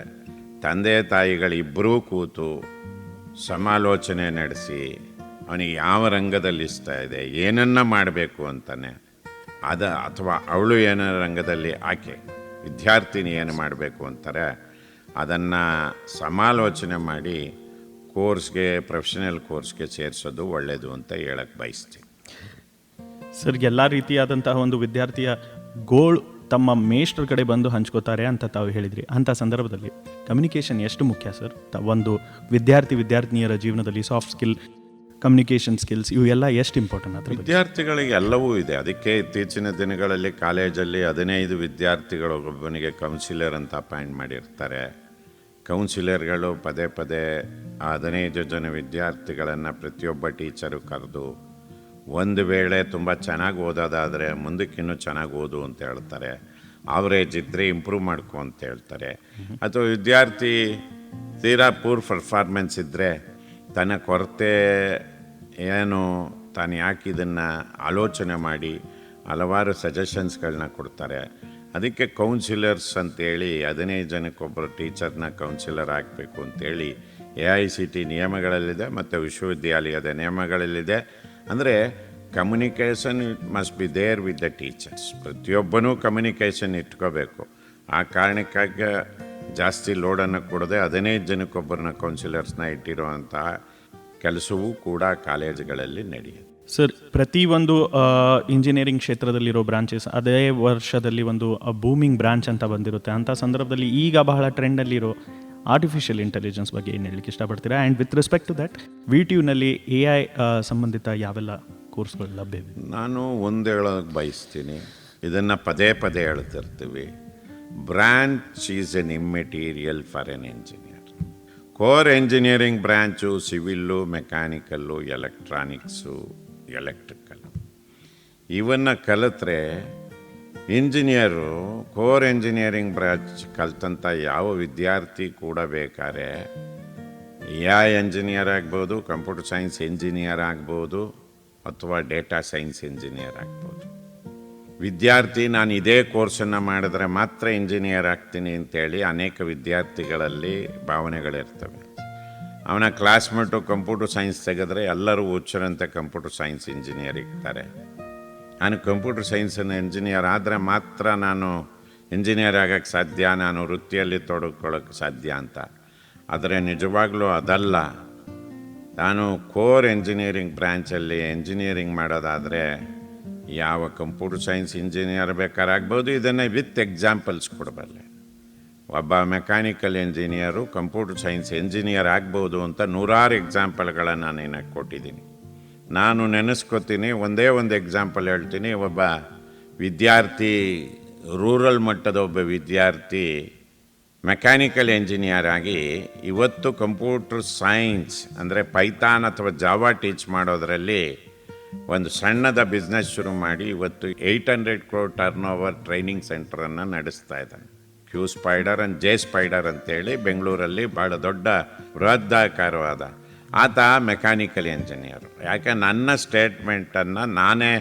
ತಂದೆ ತಾಯಿಗಳಿಬ್ಬರೂ ಕೂತು ಸಮಾಲೋಚನೆ ನಡೆಸಿ ಅವನಿಗೆ ಯಾವ ರಂಗದಲ್ಲಿ ಇಷ್ಟ ಇದೆ, ಏನನ್ನ ಮಾಡಬೇಕು ಅಂತಾನೆ ಅಥವಾ ಅವಳು ಏನೋ ರಂಗದಲ್ಲಿ ಆಕೆ ವಿದ್ಯಾರ್ಥಿನಿ ಏನು ಮಾಡಬೇಕು ಅಂತಾರೆ, ಅದನ್ನು ಸಮಾಲೋಚನೆ ಮಾಡಿ ಕೋರ್ಸ್ಗೆ, ಪ್ರೊಫೆಷನಲ್ ಕೋರ್ಸ್ಗೆ ಸೇರಿಸೋದು ಒಳ್ಳೆಯದು ಅಂತ ಹೇಳಕ್ಕೆ ಬಯಸ್ತೀನಿ. ಸರ್, ಎಲ್ಲ ರೀತಿಯಾದಂತಹ ಒಂದು ವಿದ್ಯಾರ್ಥಿಯ ಗೋಳು ತಮ್ಮ ಮೇಷ್ಟ್ರ ಕಡೆ ಬಂದು ಹಂಚ್ಕೋತಾರೆ ಅಂತ ತಾವು ಹೇಳಿದ್ರಿ. ಅಂಥ ಸಂದರ್ಭದಲ್ಲಿ ಕಮ್ಯುನಿಕೇಷನ್ ಎಷ್ಟು ಮುಖ್ಯ ಸರ್? ಒಂದು ವಿದ್ಯಾರ್ಥಿನಿಯರ ಜೀವನದಲ್ಲಿ ಸಾಫ್ಟ್ ಸ್ಕಿಲ್, ಕಮ್ಯುನಿಕೇಷನ್ ಸ್ಕಿಲ್ಸ್ ಇವು ಎಲ್ಲ ಎಷ್ಟು ಇಂಪಾರ್ಟೆಂಟ್? ಅದ್ರ ವಿದ್ಯಾರ್ಥಿಗಳಿಗೆ ಎಲ್ಲವೂ ಇದೆ. ಅದಕ್ಕೆ ಇತ್ತೀಚಿನ ದಿನಗಳಲ್ಲಿ ಕಾಲೇಜಲ್ಲಿ 15 ವಿದ್ಯಾರ್ಥಿಗಳು ಒಬ್ಬನಿಗೆ ಕೌನ್ಸಿಲರ್ ಅಂತ ಅಪಾಯಿಂಟ್ ಮಾಡಿರ್ತಾರೆ. ಕೌನ್ಸಿಲರ್ಗಳು ಪದೇ 15 ಜನ ವಿದ್ಯಾರ್ಥಿಗಳನ್ನು ಪ್ರತಿಯೊಬ್ಬ ಟೀಚರು ಕರೆದು, ಒಂದು ವೇಳೆ ತುಂಬ ಚೆನ್ನಾಗಿ ಓದೋದಾದರೆ ಮುಂದಕ್ಕಿನ್ನೂ ಚೆನ್ನಾಗಿ ಓದು ಅಂತ ಹೇಳ್ತಾರೆ, ಆವ್ರೇಜ್ ಇದ್ದರೆ ಇಂಪ್ರೂವ್ ಮಾಡ್ಕೊ ಅಂತ ಹೇಳ್ತಾರೆ. ಅಥವಾ ವಿದ್ಯಾರ್ಥಿ ತೀರಾ ಪೂರ್ ಪರ್ಫಾರ್ಮೆನ್ಸ್ ಇದ್ದರೆ ತನ್ನ ಕೊರತೆ ಏನು, ತಾನು ಯಾಕೆ ಇದನ್ನು ಆಲೋಚನೆ ಮಾಡಿ ಹಲವಾರು ಸಜೆಷನ್ಸ್ಗಳನ್ನ ಕೊಡ್ತಾರೆ. ಅದಕ್ಕೆ ಕೌನ್ಸಿಲರ್ಸ್ ಅಂತೇಳಿ 15 ಜನಕ್ಕೊಬ್ಬರು ಟೀಚರ್ನ ಕೌನ್ಸಿಲರ್ ಆಗಬೇಕು ಅಂತೇಳಿ AICT ನಿಯಮಗಳಲ್ಲಿದೆ ಮತ್ತು ವಿಶ್ವವಿದ್ಯಾಲಯದ ನಿಯಮಗಳಲ್ಲಿದೆ. ಅಂದರೆ communication must be there with the teachers. ಪ್ರತಿಯೊಬ್ಬನೂ ಕಮ್ಯುನಿಕೇಷನ್ ಇಟ್ಕೋಬೇಕು. ಆ ಕಾರಣಕ್ಕಾಗಿ ಜಾಸ್ತಿ ಲೋಡನ್ನು ಕೊಡದೆ 15 ಜನಕ್ಕೊಬ್ಬರನ್ನ ಕೌನ್ಸಿಲರ್ಸ್ನ ಇಟ್ಟಿರುವಂಥ ಕೆಲಸವೂ ಕೂಡ ಕಾಲೇಜುಗಳಲ್ಲಿ ನಡೆಯುತ್ತೆ. ಸರ್, ಪ್ರತಿಯೊಂದು ಇಂಜಿನಿಯರಿಂಗ್ ಕ್ಷೇತ್ರದಲ್ಲಿರೋ ಬ್ರಾಂಚಸ್ ಅದೇ ವರ್ಷದಲ್ಲಿ ಒಂದು ಬೂಮಿಂಗ್ ಬ್ರಾಂಚ್ ಅಂತ ಬಂದಿರುತ್ತೆ. ಅಂಥ ಸಂದರ್ಭದಲ್ಲಿ ಈಗ ಬಹಳ ಟ್ರೆಂಡಲ್ಲಿರೋ ಆರ್ಟಿಫಿಷಿಯಲ್ ಇಂಟೆಲಿಜೆನ್ಸ್ ಬಗ್ಗೆ ಏನು ಹೇಳಲಿಕ್ಕೆ ಇಷ್ಟಪಡ್ತೀರಾ? And with respect to that, VTUನಲ್ಲಿ AI ಸಂಬಂಧಿತ ಯಾವೆಲ್ಲ ಕೋರ್ಸ್ಗಳು ಲಭ್ಯವಿದೆ? ನಾನು ಒಂದು ಹೇಳೋಕ್ಕೆ ಬಯಸ್ತೀನಿ, ಇದನ್ನು ಪದೇ ಹೇಳ್ತಿರ್ತೀವಿ. Branch is an immaterial for an engineer. Core engineering branch civil, mechanical, electronics, electrical ಇವನ್ನು ಕಲಿತ್ರೆ ಇಂಜಿನಿಯರು ಕೋರ್ ಎಂಜಿನಿಯರಿಂಗ್ ಬ್ರಾಂಚ್ ಕಲ್ತಂಥ ಯಾವ ವಿದ್ಯಾರ್ಥಿ ಕೂಡ ಬೇಕಾದ್ರೆ AI ಎಂಜಿನಿಯರ್ ಆಗ್ಬೋದು, ಕಂಪ್ಯೂಟರ್ ಸೈನ್ಸ್ ಎಂಜಿನಿಯರ್ ಆಗ್ಬೋದು, ಅಥವಾ ಡೇಟಾ ಸೈನ್ಸ್ ಎಂಜಿನಿಯರ್ ಆಗ್ಬೋದು. ವಿದ್ಯಾರ್ಥಿ ನಾನು ಇದೇ ಕೋರ್ಸನ್ನು ಮಾಡಿದ್ರೆ ಮಾತ್ರ ಇಂಜಿನಿಯರ್ ಆಗ್ತೀನಿ ಅಂತೇಳಿ ಅನೇಕ ವಿದ್ಯಾರ್ಥಿಗಳಲ್ಲಿ ಭಾವನೆಗಳಿರ್ತವೆ. ಅವನ ಕ್ಲಾಸ್ಮೇಟು ಕಂಪ್ಯೂಟರ್ ಸೈನ್ಸ್ ತೆಗೆದ್ರೆ ಎಲ್ಲರೂ ಹುಚ್ಚರಂತೆ ಕಂಪ್ಯೂಟರ್ ಸೈನ್ಸ್ ಇಂಜಿನಿಯರ್ ಇರ್ತಾರೆ. ನಾನು ಕಂಪ್ಯೂಟರ್ ಸೈನ್ಸನ್ನು ಇಂಜಿನಿಯರ್ ಆದರೆ ಮಾತ್ರ ನಾನು ಇಂಜಿನಿಯರ್ ಆಗೋಕ್ಕೆ ಸಾಧ್ಯ, ನಾನು ವೃತ್ತಿಯಲ್ಲಿ ತೊಡಗಿಕೊಳ್ಳೋಕ್ಕೆ ಸಾಧ್ಯ ಅಂತ. ಆದರೆ ನಿಜವಾಗ್ಲೂ ಅದಲ್ಲ. ನಾನು ಕೋರ್ ಎಂಜಿನಿಯರಿಂಗ್ ಬ್ರ್ಯಾಂಚಲ್ಲಿ ಎಂಜಿನಿಯರಿಂಗ್ ಮಾಡೋದಾದರೆ ಯಾವ ಕಂಪ್ಯೂಟರ್ ಸೈನ್ಸ್ ಇಂಜಿನಿಯರ್ ಬೇಕಾರಾಗ್ಬೋದು. ಇದನ್ನು ವಿತ್ ಎಕ್ಸಾಂಪಲ್ಸ್ ಕೊಡಬಲ್ಲೆ. ಒಬ್ಬ mechanical engineer computer science engineer ಆಗ್ಬೋದು ಅಂತ ನೂರಾರು ಎಕ್ಸಾಂಪಲ್ಗಳನ್ನು ನಾನು ಕೊಟ್ಟಿದ್ದೀನಿ. ನಾನು ನೆನೆಸ್ಕೋತೀನಿ, ಒಂದೇ ಒಂದು ಎಕ್ಸಾಂಪಲ್ ಹೇಳ್ತೀನಿ. ಒಬ್ಬ ವಿದ್ಯಾರ್ಥಿ, ರೂರಲ್ ಮಟ್ಟದ ಒಬ್ಬ ವಿದ್ಯಾರ್ಥಿ ಮೆಕ್ಯಾನಿಕಲ್ ಎಂಜಿನಿಯರ್ ಆಗಿ ಇವತ್ತು ಕಂಪ್ಯೂಟರ್ ಸೈನ್ಸ್ ಅಂದರೆ ಪೈಥಾನ್ ಅಥವಾ ಜಾವಾ ಟೀಚ್ ಮಾಡೋದರಲ್ಲಿ ಒಂದು ಸಣ್ಣದ ಬಿಸ್ನೆಸ್ ಶುರು ಮಾಡಿ ಇವತ್ತು 800 crore ಟರ್ನ್ ಓವರ್ ಟ್ರೈನಿಂಗ್ ಸೆಂಟರನ್ನು ನಡೆಸ್ತಾ ಇದ್ದಾನೆ. Q Spider and J Spider ಅಂತೇಳಿ ಬೆಂಗಳೂರಲ್ಲಿ ಭಾಳ ದೊಡ್ಡ ಬೃಹದಾಕಾರವಾದ. ಆತ ಮೆಕ್ಯಾನಿಕಲ್ ಇಂಜಿನಿಯರು. ಯಾಕೆ ನನ್ನ ಸ್ಟೇಟ್ಮೆಂಟನ್ನು ನಾನೇ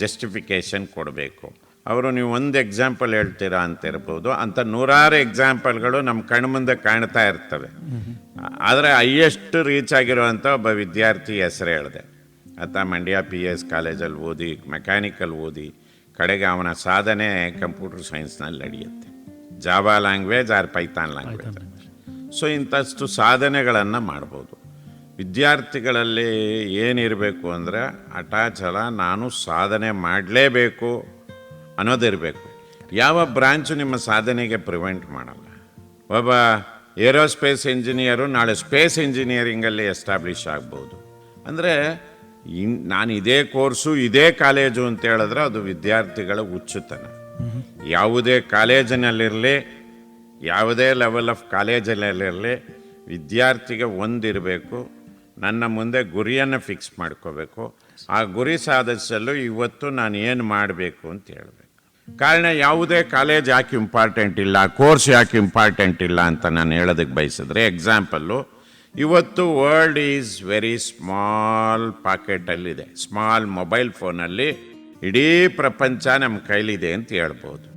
ಜಸ್ಟಿಫಿಕೇಷನ್ ಕೊಡಬೇಕು. ಅವರು ನೀವು ಒಂದು ಎಕ್ಸಾಂಪಲ್ ಹೇಳ್ತೀರಾ ಅಂತಿರ್ಬೋದು, ಅಂತ ನೂರಾರು ಎಕ್ಸಾಂಪಲ್ಗಳು ನಮ್ಮ ಕಣ್ಮುಂದೆ ಕಾಣ್ತಾ ಇರ್ತವೆ. ಆದರೆ ಹೈಯೆಸ್ಟ್ ರೀಚ್ ಆಗಿರುವಂಥ ಒಬ್ಬ ವಿದ್ಯಾರ್ಥಿ ಹೆಸರು ಹೇಳಿದೆ. ಆತ ಮಂಡ್ಯ PS ಕಾಲೇಜಲ್ಲಿ ಓದಿ ಮೆಕ್ಯಾನಿಕಲ್ ಓದಿ ಕಡೆಗೆ ಅವನ ಸಾಧನೆ ಕಂಪ್ಯೂಟರ್ ಸೈನ್ಸ್ನಲ್ಲಿ ನಡೆಯುತ್ತೆ. Java language or Python language. So ಇಂಥಷ್ಟು ಸಾಧನೆಗಳನ್ನು ಮಾಡ್ಬೋದು. ವಿದ್ಯಾರ್ಥಿಗಳಲ್ಲಿ ಏನಿರಬೇಕು ಅಂದರೆ ಅಟಾಚಲ, ನಾನು ಸಾಧನೆ ಮಾಡಲೇಬೇಕು ಅನ್ನೋದಿರಬೇಕು. ಯಾವ ಬ್ರಾಂಚು ನಿಮ್ಮ ಸಾಧನೆಗೆ ಪ್ರಿವೆಂಟ್ ಮಾಡಲ್ಲ. ಒಬ್ಬ ಏರೋಸ್ಪೇಸ್ ಇಂಜಿನಿಯರು ನಾಳೆ ಸ್ಪೇಸ್ ಇಂಜಿನಿಯರಿಂಗಲ್ಲಿ ಎಸ್ಟಾಬ್ಲಿಷ್ ಆಗ್ಬೋದು. ಅಂದರೆ ನಾನು ಇದೇ ಕೋರ್ಸು ಇದೇ ಕಾಲೇಜು ಅಂತ ಹೇಳಿದ್ರೆ ಅದು ವಿದ್ಯಾರ್ಥಿಗಳ ಹುಚ್ಚುತನ. ಯಾವುದೇ ಕಾಲೇಜಿನಲ್ಲಿರಲಿ, ಯಾವುದೇ ಲೆವೆಲ್ ಆಫ್ ಕಾಲೇಜಲ್ಲಿರಲಿ, ವಿದ್ಯಾರ್ಥಿಗೆ ಒಂದಿರಬೇಕು, ನನ್ನ ಮುಂದೆ ಗುರಿಯನ್ನು ಫಿಕ್ಸ್ ಮಾಡ್ಕೋಬೇಕು. ಆ ಗುರಿ ಸಾಧಿಸಲು ಇವತ್ತು ನಾನು ಏನು ಮಾಡಬೇಕು ಅಂತ ಹೇಳಬೇಕು. ಕಾರಣ ಯಾವುದೇ ಕಾಲೇಜ್ ಯಾಕೆ ಇಂಪಾರ್ಟೆಂಟ್ ಇಲ್ಲ, ಕೋರ್ಸ್ ಯಾಕೆ ಇಂಪಾರ್ಟೆಂಟ್ ಇಲ್ಲ ಅಂತ ನಾನು ಹೇಳೋದಕ್ಕೆ ಬಯಸಿದ್ರೆ, ಎಕ್ಸಾಂಪಲ್ಲು, ಇವತ್ತು ವರ್ಲ್ಡ್ ಈಸ್ ವೆರಿ ಸ್ಮಾಲ್ ಪಾಕೆಟಲ್ಲಿದೆ. ಸ್ಮಾಲ್ ಮೊಬೈಲ್ ಫೋನಲ್ಲಿ ಇಡೀ ಪ್ರಪಂಚ ನಮ್ಮ ಕೈಲಿದೆ ಅಂತ ಹೇಳ್ಬೋದು.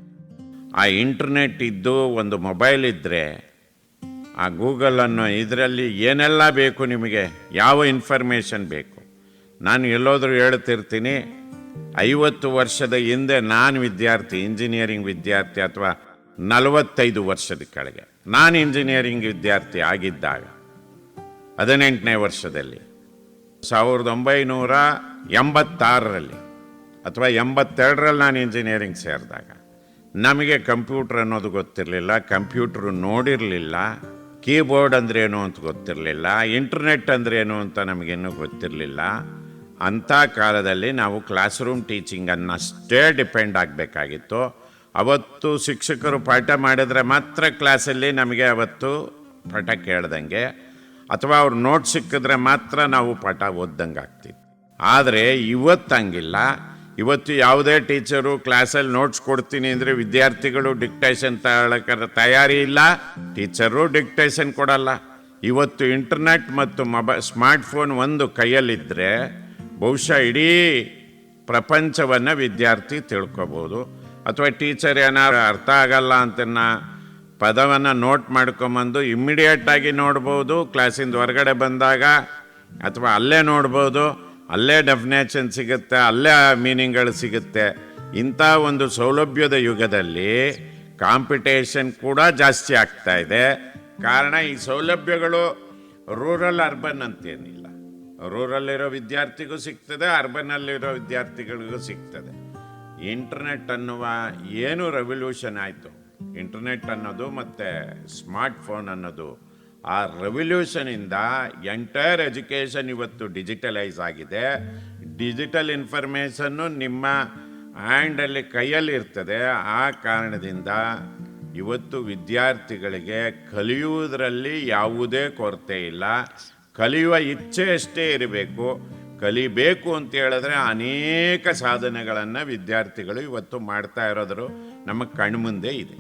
ಆ ಇಂಟರ್ನೆಟ್ ಇದ್ದು ಒಂದು ಮೊಬೈಲ್ ಇದ್ದರೆ ಆ ಗೂಗಲ್ ಅನ್ನೋ ಇದರಲ್ಲಿ ಏನೆಲ್ಲ ಬೇಕು ನಿಮಗೆ, ಯಾವ ಇನ್ಫಾರ್ಮೇಷನ್ ಬೇಕು. ನಾನು ಎಲ್ಲೋದ್ರೂ ಹೇಳ್ತಿರ್ತೀನಿ, 50 ವರ್ಷದ ಹಿಂದೆ ನಾನು ವಿದ್ಯಾರ್ಥಿ, ಇಂಜಿನಿಯರಿಂಗ್ ವಿದ್ಯಾರ್ಥಿ, ಅಥವಾ 45 ವರ್ಷದ ಕೆಳಗೆ ನಾನು ಇಂಜಿನಿಯರಿಂಗ್ ವಿದ್ಯಾರ್ಥಿ ಆಗಿದ್ದಾಗ 18ನೇ ವರ್ಷದಲ್ಲಿ 1986ರಲ್ಲಿ ಅಥವಾ 82ರಲ್ಲಿ ನಾನು ಇಂಜಿನಿಯರಿಂಗ್ ಸೇರಿದಾಗ ನಮಗೆ ಕಂಪ್ಯೂಟರ್ ಅನ್ನೋದು ಗೊತ್ತಿರಲಿಲ್ಲ, ಕಂಪ್ಯೂಟ್ರು ನೋಡಿರಲಿಲ್ಲ, ಕೀಬೋರ್ಡ್ ಅಂದ್ರೇನು ಅಂತ ಗೊತ್ತಿರಲಿಲ್ಲ, ಇಂಟರ್ನೆಟ್ ಅಂದ್ರೇನು ಅಂತ ನಮಗಿನ್ನೂ ಗೊತ್ತಿರಲಿಲ್ಲ. ಅಂಥ ಕಾಲದಲ್ಲಿ ನಾವು ಕ್ಲಾಸ್ ರೂಮ್ ಟೀಚಿಂಗನ್ನಷ್ಟೇ ಡಿಪೆಂಡ್ ಆಗಬೇಕಾಗಿತ್ತು. ಅವತ್ತು ಶಿಕ್ಷಕರು ಪಾಠ ಮಾಡಿದ್ರೆ ಮಾತ್ರ ಕ್ಲಾಸಲ್ಲಿ ನಮಗೆ ಅವತ್ತು ಪಾಠ ಕೇಳ್ದಂಗೆ, ಅಥವಾ ಅವ್ರು ನೋಟ್ ಸಿಕ್ಕಿದ್ರೆ ಮಾತ್ರ ನಾವು ಪಾಠ ಓದ್ದಂಗೆ ಆಗ್ತಿತ್ತು. ಆದರೆ ಇವತ್ತಂಗಿಲ್ಲ. ಇವತ್ತು ಯಾವುದೇ ಟೀಚರು ಕ್ಲಾಸಲ್ಲಿ ನೋಟ್ಸ್ ಕೊಡ್ತೀನಿ ಅಂದರೆ ವಿದ್ಯಾರ್ಥಿಗಳು ಡಿಕ್ಟೇಷನ್ ತಗೊಳ್ಳೋಕೆ ತಯಾರಿ ಇಲ್ಲ, ಟೀಚರು ಡಿಕ್ಟೇಷನ್ ಕೊಡಲ್ಲ. ಇವತ್ತು ಇಂಟರ್ನೆಟ್ ಮತ್ತು ಸ್ಮಾರ್ಟ್ಫೋನ್ ಒಂದು ಕೈಯಲ್ಲಿದ್ದರೆ ಬಹುಶಃ ಇಡೀ ಪ್ರಪಂಚವನ್ನು ವಿದ್ಯಾರ್ಥಿ ತಿಳ್ಕೊಬೋದು. ಅಥವಾ ಟೀಚರ್ ಏನಾದ್ರು ಅರ್ಥ ಆಗಲ್ಲ ಅಂತನ್ನ ಪದವನ್ನು ನೋಟ್ ಮಾಡ್ಕೊಂಬಂದು ಇಮ್ಮಿಡಿಯೇಟಾಗಿ ನೋಡ್ಬೋದು, ಕ್ಲಾಸಿಂದ ಹೊರಗಡೆ ಬಂದಾಗ, ಅಥವಾ ಅಲ್ಲೇ ನೋಡ್ಬೋದು, ಅಲ್ಲೇ ಡೆಫಿನೇಷನ್ ಸಿಗುತ್ತೆ, ಅಲ್ಲೇ ಮೀನಿಂಗ್ಗಳು ಸಿಗುತ್ತೆ. ಇಂಥ ಒಂದು ಸೌಲಭ್ಯದ ಯುಗದಲ್ಲಿ ಕಾಂಪಿಟೇಷನ್ ಕೂಡ ಜಾಸ್ತಿ ಆಗ್ತಾ ಇದೆ. ಕಾರಣ ಈ ಸೌಲಭ್ಯಗಳು ರೂರಲ್ ಅರ್ಬನ್ ಅಂತೇನಿಲ್ಲ. ರೂರಲ್ಲಿರೋ ವಿದ್ಯಾರ್ಥಿಗೂ ಸಿಗ್ತದೆ, ಅರ್ಬನ್ನಲ್ಲಿರೋ ವಿದ್ಯಾರ್ಥಿಗಳಿಗೂ ಸಿಗ್ತದೆ. ಇಂಟರ್ನೆಟ್ ಅನ್ನುವ ಏನು ರೆವಲ್ಯೂಷನ್ ಆಯಿತು, ಇಂಟರ್ನೆಟ್ ಅನ್ನೋದು ಮತ್ತು ಸ್ಮಾರ್ಟ್ಫೋನ್ ಅನ್ನೋದು, ಆ ರೆವಲ್ಯೂಷನಿಂದ ಎಂಟೈರ್ ಎಜುಕೇಷನ್ ಇವತ್ತು ಡಿಜಿಟಲೈಸ್ ಆಗಿದೆ. ಡಿಜಿಟಲ್ ಇನ್ಫಾರ್ಮೇಷನ್ನು ನಿಮ್ಮ ಹ್ಯಾಂಡಲ್ಲಿ ಕೈಯಲ್ಲಿ ಇರ್ತದೆ. ಆ ಕಾರಣದಿಂದ ಇವತ್ತು ವಿದ್ಯಾರ್ಥಿಗಳಿಗೆ ಕಲಿಯುವುದರಲ್ಲಿ ಯಾವುದೇ ಕೊರತೆ ಇಲ್ಲ. ಕಲಿಯುವ ಇಚ್ಛೆ ಅಷ್ಟೇ ಇರಬೇಕು. ಕಲಿಬೇಕು ಅಂತ ಹೇಳಿದ್ರೆ ಅನೇಕ ಸಾಧನೆಗಳನ್ನು ವಿದ್ಯಾರ್ಥಿಗಳು ಇವತ್ತು ಮಾಡ್ತಾ ಇರೋದ್ರು ನಮ್ಮ ಕಣ್ಮುಂದೆ ಇದೆ.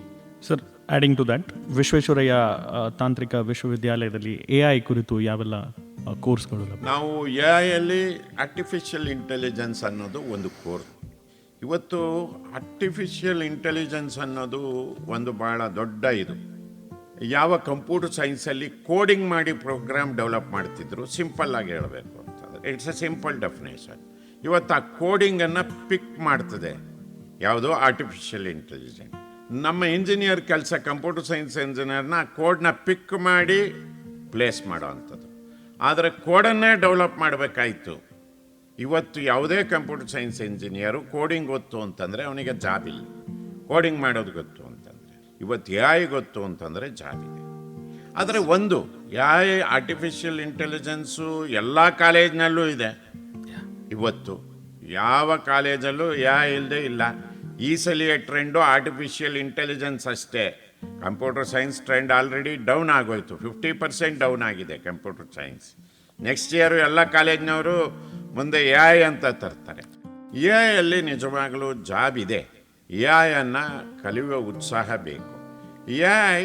Sir, adding to that, Visvesvaraya ತಾಂತ್ರಿಕ ವಿಶ್ವವಿದ್ಯಾಲಯದಲ್ಲಿ AI ಕುರಿತು ಯಾವೆಲ್ಲ ಕೋರ್ಸ್ಗಳು? ನಾವು AI ಅಲ್ಲಿ ಆರ್ಟಿಫಿಷಿಯಲ್ ಇಂಟೆಲಿಜೆನ್ಸ್ ಅನ್ನೋದು ಒಂದು ಕೋರ್ಸ್. ಇವತ್ತು ಆರ್ಟಿಫಿಷಿಯಲ್ ಇಂಟೆಲಿಜೆನ್ಸ್ ಅನ್ನೋದು ಒಂದು ಭಾಳ ದೊಡ್ಡ ಇದು. ಯಾವ ಕಂಪ್ಯೂಟರ್ ಸೈನ್ಸಲ್ಲಿ ಕೋಡಿಂಗ್ ಮಾಡಿ ಪ್ರೋಗ್ರಾಮ್ ಡೆವಲಪ್ ಮಾಡ್ತಿದ್ರು, ಸಿಂಪಲ್ ಆಗಿ ಹೇಳಬೇಕು ಅಂತಂದರೆ ಇಟ್ಸ್ ಎ ಸಿಂಪಲ್ ಡೆಫಿನೇಷನ್. ಇವತ್ತು ಆ ಕೋಡಿಂಗನ್ನು ಪಿಕ್ ಮಾಡ್ತದೆ ಯಾವುದೋ ಆರ್ಟಿಫಿಷಿಯಲ್ ಇಂಟೆಲಿಜೆನ್ಸ್. ನಮ್ಮ ಇಂಜಿನಿಯರ್ ಕೆಲಸ, ಕಂಪ್ಯೂಟರ್ ಸೈನ್ಸ್ ಇಂಜಿನಿಯರ್ನ ಕೋಡ್ನ ಪಿಕ್ ಮಾಡಿ ಪ್ಲೇಸ್ ಮಾಡೋ ಅಂಥದ್ದು. ಆದರೆ ಕೋಡನ್ನೇ ಡೆವಲಪ್ ಮಾಡಬೇಕಾಯಿತು. ಇವತ್ತು ಯಾವುದೇ ಕಂಪ್ಯೂಟರ್ ಸೈನ್ಸ್ ಇಂಜಿನಿಯರು ಕೋಡಿಂಗ್ ಗೊತ್ತು ಅಂತಂದರೆ ಅವನಿಗೆ ಜಾಬ್ ಇಲ್ಲ. ಕೋಡಿಂಗ್ ಮಾಡೋದು ಗೊತ್ತು ಅಂತಂದರೆ, ಇವತ್ತು AI ಗೊತ್ತು ಅಂತಂದರೆ ಜಾಬ್ ಇದೆ. ಆದರೆ ಒಂದು AI ಆರ್ಟಿಫಿಷಿಯಲ್ ಇಂಟೆಲಿಜೆನ್ಸು ಎಲ್ಲ ಕಾಲೇಜ್ನಲ್ಲೂ ಇದೆ. ಇವತ್ತು ಯಾವ ಕಾಲೇಜಲ್ಲೂ AI ಇಲ್ಲದೆ ಇಲ್ಲ. ಈ ಸಲಿಯ ಟ್ರೆಂಡು ಆರ್ಟಿಫಿಷಿಯಲ್ ಇಂಟೆಲಿಜೆನ್ಸ್ ಅಷ್ಟೇ. Computer science trend already down ಆಗೋಯ್ತು, 50% ಡೌನ್ ಆಗಿದೆ ಕಂಪ್ಯೂಟರ್ ಸೈನ್ಸ್. ನೆಕ್ಸ್ಟ್ ಇಯರು ಎಲ್ಲ ಕಾಲೇಜ್ನವರು ಮುಂದೆ AI ಅಂತ ತರ್ತಾರೆ. AI ಅಲ್ಲಿ ನಿಜವಾಗಲೂ ಜಾಬ್ ಇದೆ. AI ಅನ್ನು ಕಲಿಯುವ ಉತ್ಸಾಹ ಬೇಕು. AI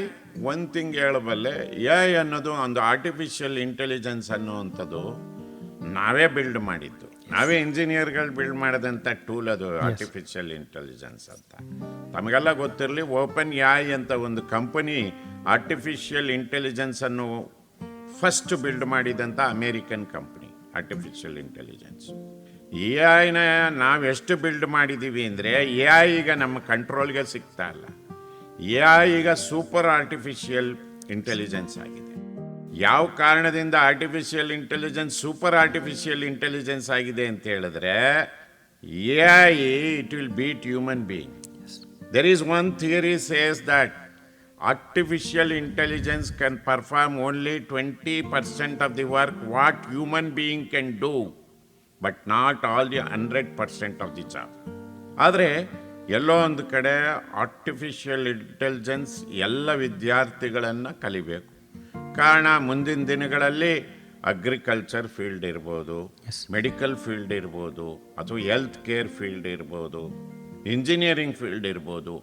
ಒಂದು ಥಿಂಗ್ ಹೇಳಬಲ್ಲೆ, AI ಅನ್ನೋದು ಒಂದು ಆರ್ಟಿಫಿಷಿಯಲ್ ಇಂಟೆಲಿಜೆನ್ಸ್ ಅನ್ನುವಂಥದ್ದು ನಾವೇ ಬಿಲ್ಡ್ ಮಾಡಿದ್ದು, ನಾವೇ ಇಂಜಿನಿಯರ್ಗಳು ಬಿಲ್ಡ್ ಮಾಡಿದಂಥ ಟೂಲ್ ಅದು ಆರ್ಟಿಫಿಷಿಯಲ್ ಇಂಟೆಲಿಜೆನ್ಸ್ ಅಂತ. ತಮಗೆಲ್ಲ ಗೊತ್ತಿರಲಿ, ಓಪನ್ AI ಅಂತ ಒಂದು ಕಂಪನಿ ಆರ್ಟಿಫಿಷಿಯಲ್ ಇಂಟೆಲಿಜೆನ್ಸನ್ನು ಫಸ್ಟ್ ಬಿಲ್ಡ್ ಮಾಡಿದಂಥ American company artificial intelligence. AI ನಾವೆಷ್ಟು ಬಿಲ್ಡ್ ಮಾಡಿದ್ದೀವಿ ಅಂದರೆ AI ಈಗ ನಮ್ಮ ಕಂಟ್ರೋಲ್ಗೆ ಸಿಗ್ತಾ ಇಲ್ಲ. ಈಗ ಸೂಪರ್ ಆರ್ಟಿಫಿಷಿಯಲ್ ಇಂಟೆಲಿಜೆನ್ಸ್ ಆಗಿದೆ. ಯಾವ ಕಾರಣದಿಂದ artificial intelligence super artificial intelligence ಆಗಿದೆ ಅಂತ ಹೇಳಿದ್ರೆ, AI it will beat human being. There is one theory says that artificial intelligence can perform only 20% of the work what human being can do, but not all the 100% of the job. ಆದರೆ ಎಲ್ಲೋ ಒಂದು ಕಡೆ artificial intelligence ಎಲ್ಲ ವಿದ್ಯಾರ್ಥಿಗಳನ್ನು ಕಲಿಬೇಕು. ಕಾರಣ ಮುಂದಿನ ದಿನಗಳಲ್ಲಿ agriculture field ಇರ್ಬೋದು, ಮೆಡಿಕಲ್ ಫೀಲ್ಡ್ ಇರ್ಬೋದು, ಅಥವಾ ಹೆಲ್ತ್ ಕೇರ್ ಫೀಲ್ಡ್ ಇರ್ಬೋದು, ಇಂಜಿನಿಯರಿಂಗ್ ಫೀಲ್ಡ್ ಇರ್ಬೋದು,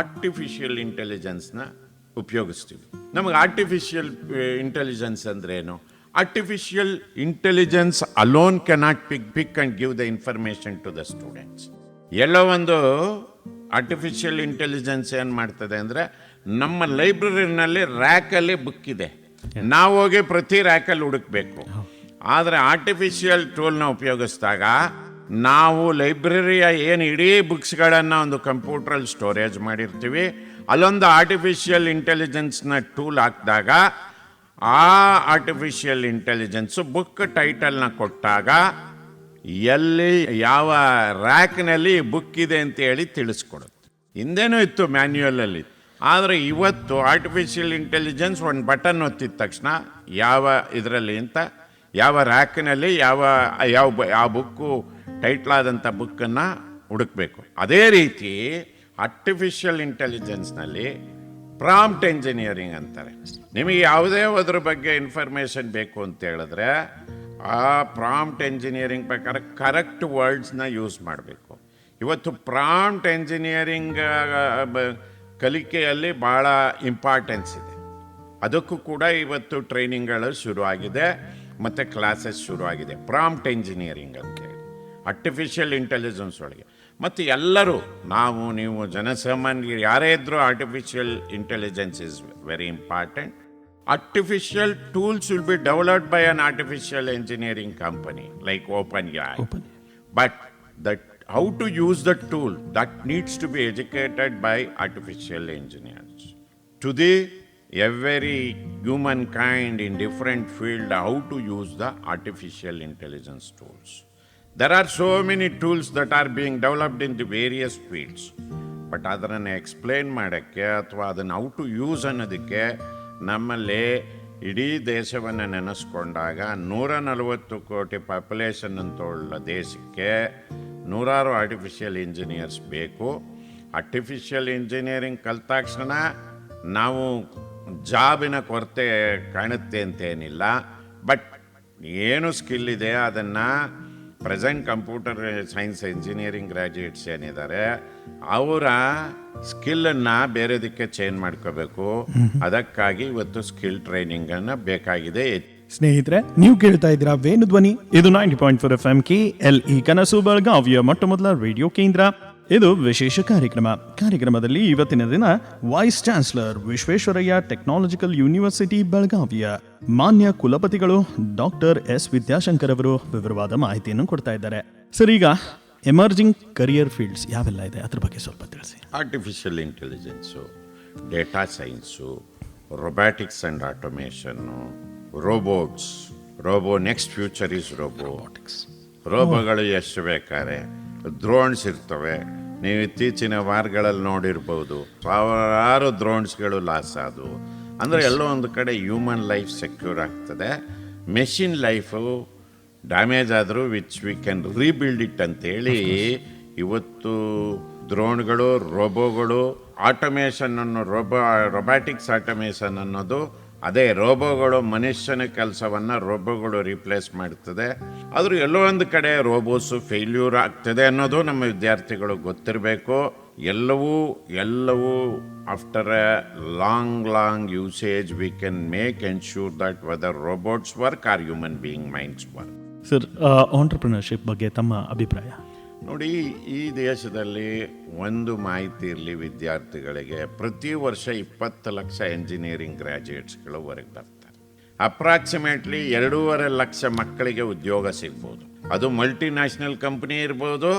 ಆರ್ಟಿಫಿಷಿಯಲ್ ಇಂಟೆಲಿಜೆನ್ಸ್ನ ಉಪಯೋಗಿಸ್ತೀವಿ. ನಮಗೆ ಆರ್ಟಿಫಿಷಿಯಲ್ ಇಂಟೆಲಿಜೆನ್ಸ್ ಅಂದ್ರೇನು? Artificial intelligence alone cannot pick and give the information to the students. ಎಲ್ಲೋ ಒಂದು ಆರ್ಟಿಫಿಷಿಯಲ್ ಇಂಟೆಲಿಜೆನ್ಸ್ ಏನು ಮಾಡ್ತದೆ ಅಂದರೆ, ನಮ್ಮ ಲೈಬ್ರರಿನಲ್ಲಿ ರ್ಯಾಕಲ್ಲಿ ಬುಕ್ ಇದೆ, ನಾವು ಹೋಗಿ ಪ್ರತಿ ರ್ಯಾಕಲ್ಲಿ ಹುಡುಕಬೇಕು. ಆದರೆ ಆರ್ಟಿಫಿಷಿಯಲ್ ಟೂಲ್ನ ಉಪಯೋಗಿಸಿದಾಗ ನಾವು ಲೈಬ್ರರಿಯ ಏನು ಇಡೀ ಬುಕ್ಸ್ಗಳನ್ನು ಒಂದು ಕಂಪ್ಯೂಟ್ರಲ್ಲಿ ಸ್ಟೋರೇಜ್ ಮಾಡಿರ್ತೀವಿ, ಅಲ್ಲೊಂದು ಆರ್ಟಿಫಿಷಿಯಲ್ ಇಂಟೆಲಿಜೆನ್ಸ್ನ ಟೂಲ್ ಹಾಕಿದಾಗ ಆ ಆರ್ಟಿಫಿಷಿಯಲ್ ಇಂಟೆಲಿಜೆನ್ಸು ಬುಕ್ ಟೈಟಲ್ನ ಕೊಟ್ಟಾಗ ಎಲ್ಲಿ ಯಾವ ರ್ಯಾಕ್ನಲ್ಲಿ ಬುಕ್ ಇದೆ ಅಂತ ಹೇಳಿ ತಿಳಿಸ್ಕೊಡುತ್ತೆ. ಹಿಂದೇನೂ ಇತ್ತು ಮ್ಯಾನ್ಯುಯಲಲ್ಲಿ, ಆದರೆ ಇವತ್ತು ಆರ್ಟಿಫಿಷಿಯಲ್ ಇಂಟೆಲಿಜೆನ್ಸ್ ಒಂದು ಬಟನ್ ಒತ್ತಿದ ತಕ್ಷಣ ಯಾವ ಇದರಲ್ಲಿ ಅಂತ ಯಾವ ರ್ಯಾಕ್ನಲ್ಲಿ ಯಾವ ಬುಕ್ಕು ಟೈಟ್ಲಾದಂಥ ಬುಕ್ಕನ್ನು ಹುಡುಕಬೇಕು. ಅದೇ ರೀತಿ ಆರ್ಟಿಫಿಷಿಯಲ್ ಇಂಟೆಲಿಜೆನ್ಸ್ನಲ್ಲಿ ಪ್ರಾಂಪ್ಟ್ ಎಂಜಿನಿಯರಿಂಗ್ ಅಂತಾರೆ. ನಿಮಗೆ ಯಾವುದೇ ಅದ್ರ ಬಗ್ಗೆ ಇನ್ಫಾರ್ಮೇಷನ್ ಬೇಕು ಅಂತ ಹೇಳಿದ್ರೆ ಆ ಪ್ರಾಂಪ್ಟ್ ಎಂಜಿನಿಯರಿಂಗ್ ಪ್ರಕಾರ ಕರೆಕ್ಟ್ ವರ್ಡ್ಸ್ನ ಯೂಸ್ ಮಾಡಬೇಕು. ಇವತ್ತು ಪ್ರಾಂಪ್ಟ್ ಎಂಜಿನಿಯರಿಂಗ್ ಕಲಿಕೆಯಲ್ಲಿ ಭಾಳ ಇಂಪಾರ್ಟೆನ್ಸ್ ಇದೆ. ಅದಕ್ಕೂ ಕೂಡ ಇವತ್ತು ಟ್ರೈನಿಂಗ್ಗಳು ಶುರುವಾಗಿದೆ ಮತ್ತು ಕ್ಲಾಸಸ್ ಶುರುವಾಗಿದೆ. ಪ್ರಾಂಪ್ಟ್ ಎಂಜಿನಿಯರಿಂಗ್ ಅಂತೇಳಿ ಆರ್ಟಿಫಿಷಿಯಲ್ ಇಂಟೆಲಿಜೆನ್ಸ್ ಒಳಗೆ. ಮತ್ತು ಎಲ್ಲರೂ ನೀವು ಜನಸಾಮಾನ್ಯರು ಯಾರೇ ಇದ್ದರೂ artificial intelligence is very important. Artificial tools will be developed by an artificial engineering company like OpenAI. But how to use the tool, that needs to be educated by artificial engineers. Today, every humankind in different field how to use the artificial intelligence tools. There are so many tools that are being developed in the various fields. But ಅದನ್ನು explain ಮಾಡೋಕ್ಕೆ ಅಥವಾ ಅದನ್ನು how to use ಅನ್ನೋದಕ್ಕೆ ನಮ್ಮಲ್ಲಿ ಇಡೀ ದೇಶವನ್ನು ನೆನೆಸ್ಕೊಂಡಾಗ 140 ಕೋಟಿ population ಅಂತುಳ್ಳ ದೇಶಕ್ಕೆ ನೂರಾರು ಆರ್ಟಿಫಿಷಿಯಲ್ ಇಂಜಿನಿಯರ್ಸ್ ಬೇಕು. ಆರ್ಟಿಫಿಷಿಯಲ್ ಇಂಜಿನಿಯರಿಂಗ್ ಕಲಿತ ತಕ್ಷಣ ನಾವು ಜಾಬಿನ ಕೊರತೆ ಕಾಣುತ್ತೆ ಅಂತೇನಿಲ್ಲ. ಬಟ್ ಏನು ಸ್ಕಿಲ್ ಇದೆ ಅದನ್ನು present computer science engineering graduates ಏನಿದ್ದಾರೆ ಅವರ ಸ್ಕಿಲ್ಲನ್ನು ಬೇರೆದಕ್ಕೆ ಚೇಂಜ್ ಮಾಡ್ಕೋಬೇಕು. ಅದಕ್ಕಾಗಿ ಇವತ್ತು ಸ್ಕಿಲ್ ಟ್ರೈನಿಂಗನ್ನು ಬೇಕಾಗಿದೆ. ಸ್ನೇಹಿತರೆ, ನೀವು ಕೇಳ್ತಾ ಇದ್ದೀರಾ ವೇಣುಧ್ವನಿ. ಇದು 90.4 FM KLE ಕನಸು ಬೆಳಗಾವಿಯ ಮೊಟ್ಟ ಮೊದಲ ರೇಡಿಯೋ ಕೇಂದ್ರ. ಇದು ವಿಶೇಷ ಕಾರ್ಯಕ್ರಮದಲ್ಲಿ ಇವತ್ತಿನ ದಿನ vice chancellor Visvesvaraya technological university ಬೆಳಗಾವಿಯ ಮಾನ್ಯ ಕುಲಪತಿಗಳು ಡಾಕ್ಟರ್ ಎಸ್ ವಿದ್ಯಾಶಂಕರ್ ಅವರು ವಿವರವಾದ ಮಾಹಿತಿಯನ್ನು ಕೊಡ್ತಾ ಇದ್ದಾರೆ. ಸರ್, ಈಗ ಎಮರ್ಜಿಂಗ್ ಕರಿಯರ್ ಫೀಲ್ಡ್ಸ್ ಯಾವೆಲ್ಲ ಇದೆ ಅದ್ರ ಬಗ್ಗೆ ಸ್ವಲ್ಪ ತಿಳಿಸಿ. Artificial intelligence, data science, robotics and automation, robots, next future is robotics. ರೋಬೋಗಳು ಎಷ್ಟು ಬೇಕಾದ್ರೆ ಡ್ರೋನ್ಸ್ ಇರ್ತವೆ. ನೀವು ಇತ್ತೀಚಿನ ವಾರಗಳಲ್ಲಿ ನೋಡಿರ್ಬೋದು, ಸಾವಿರಾರು ಡ್ರೋನ್ಸ್ಗಳು ಲಾಸ್ ಆದವು. ಅಂದರೆ ಎಲ್ಲೋ ಒಂದು ಕಡೆ ಹ್ಯೂಮನ್ ಲೈಫ್ ಸೆಕ್ಯೂರ್ ಆಗ್ತದೆ. ಮೆಷಿನ್ ಲೈಫು ಡ್ಯಾಮೇಜ್ ಆದರೂ which we can rebuild it ಅಂತೇಳಿ ಇವತ್ತು ಡ್ರೋನ್ಗಳು, ರೋಬೋಗಳು, ಆಟೋಮೇಷನ್ ರೊಬ್ಯಾಟಿಕ್ಸ್ ಆಟೋಮೇಷನ್ ಅನ್ನೋದು ಅದೇ ರೋಬೋಗಳು ಮನುಷ್ಯನ ಕೆಲಸವನ್ನು ರೋಬೋಗಳು ರಿಪ್ಲೇಸ್ ಮಾಡ್ತದೆ. ಆದರೂ ಎಲ್ಲೋ ಒಂದು ಕಡೆ ರೋಬೋಸು ಫೇಲ್ಯೂರ್ ಆಗ್ತದೆ ಅನ್ನೋದು ನಮ್ಮ ವಿದ್ಯಾರ್ಥಿಗಳು ಗೊತ್ತಿರಬೇಕು. ಎಲ್ಲವೂ after a long usage we can make ensure that whether robots work or human being minds work. Sir, entrepreneurship ಬಗ್ಗೆ ತಮ್ಮ ಅಭಿಪ್ರಾಯ? ನೋಡಿ, ಈ ದೇಶದಲ್ಲಿ ಒಂದು ಮಾಹಿತಿ ಇರಲಿ, ವಿದ್ಯಾರ್ಥಿಗಳಿಗೆ ಪ್ರತಿ ವರ್ಷ 20 ಲಕ್ಷ ಎಂಜಿನಿಯರಿಂಗ್ ಗ್ರ್ಯಾಜುಯೇಟ್ಸ್ಗಳು ಹೊರಗೆ ಬರ್ತಾರೆ. ಅಪ್ರಾಕ್ಸಿಮೇಟ್ಲಿ 2.5 ಲಕ್ಷ ಮಕ್ಕಳಿಗೆ ಉದ್ಯೋಗ ಸಿಗ್ಬೋದು. ಅದು ಮಲ್ಟಿನ್ಯಾಷನಲ್ ಕಂಪ್ನಿ ಇರ್ಬೋದು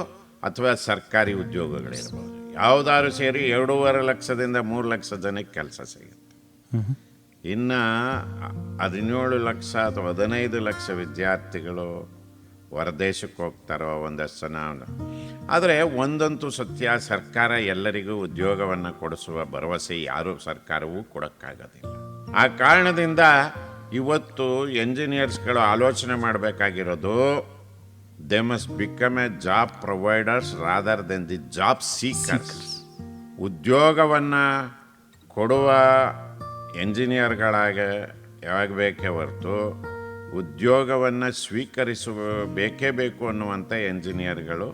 ಅಥವಾ ಸರ್ಕಾರಿ ಉದ್ಯೋಗಗಳಿರ್ಬೋದು. ಯಾವುದಾದ್ರು ಸೇರಿ 2.5 ಲಕ್ಷದಿಂದ 3 ಲಕ್ಷ ಜನಕ್ಕೆ ಕೆಲಸ ಸಿಗುತ್ತೆ. ಇನ್ನು 17 ಲಕ್ಷ ಅಥವಾ 15 ಲಕ್ಷ ವಿದ್ಯಾರ್ಥಿಗಳು ಹೊರದೇಶಕ್ಕೆ ಹೋಗ್ತಾರೋ ಒಂದಷ್ಟು ಜನ. ಆದರೆ ಒಂದಂತೂ ಸತ್ಯ, ಸರ್ಕಾರ ಎಲ್ಲರಿಗೂ ಉದ್ಯೋಗವನ್ನು ಕೊಡಿಸುವ ಭರವಸೆ ಯಾರೂ ಸರ್ಕಾರವೂ ಕೊಡೋಕ್ಕಾಗೋದಿಲ್ಲ. ಆ ಕಾರಣದಿಂದ ಇವತ್ತು ಎಂಜಿನಿಯರ್ಸ್ಗಳು ಆಲೋಚನೆ ಮಾಡಬೇಕಾಗಿರೋದು, they must become a job providers rather then the job seekers. ಉದ್ಯೋಗವನ್ನು ಕೊಡುವ ಎಂಜಿನಿಯರ್ಗಳಾಗ ಯಾವಾಗಬೇಕೇ ಹೊರತು ಉದ್ಯೋಗವನ್ನು ಸ್ವೀಕರಿಸುವ ಬೇಕೇ ಬೇಕು ಅನ್ನುವಂಥ ಎಂಜಿನಿಯರ್ಗಳು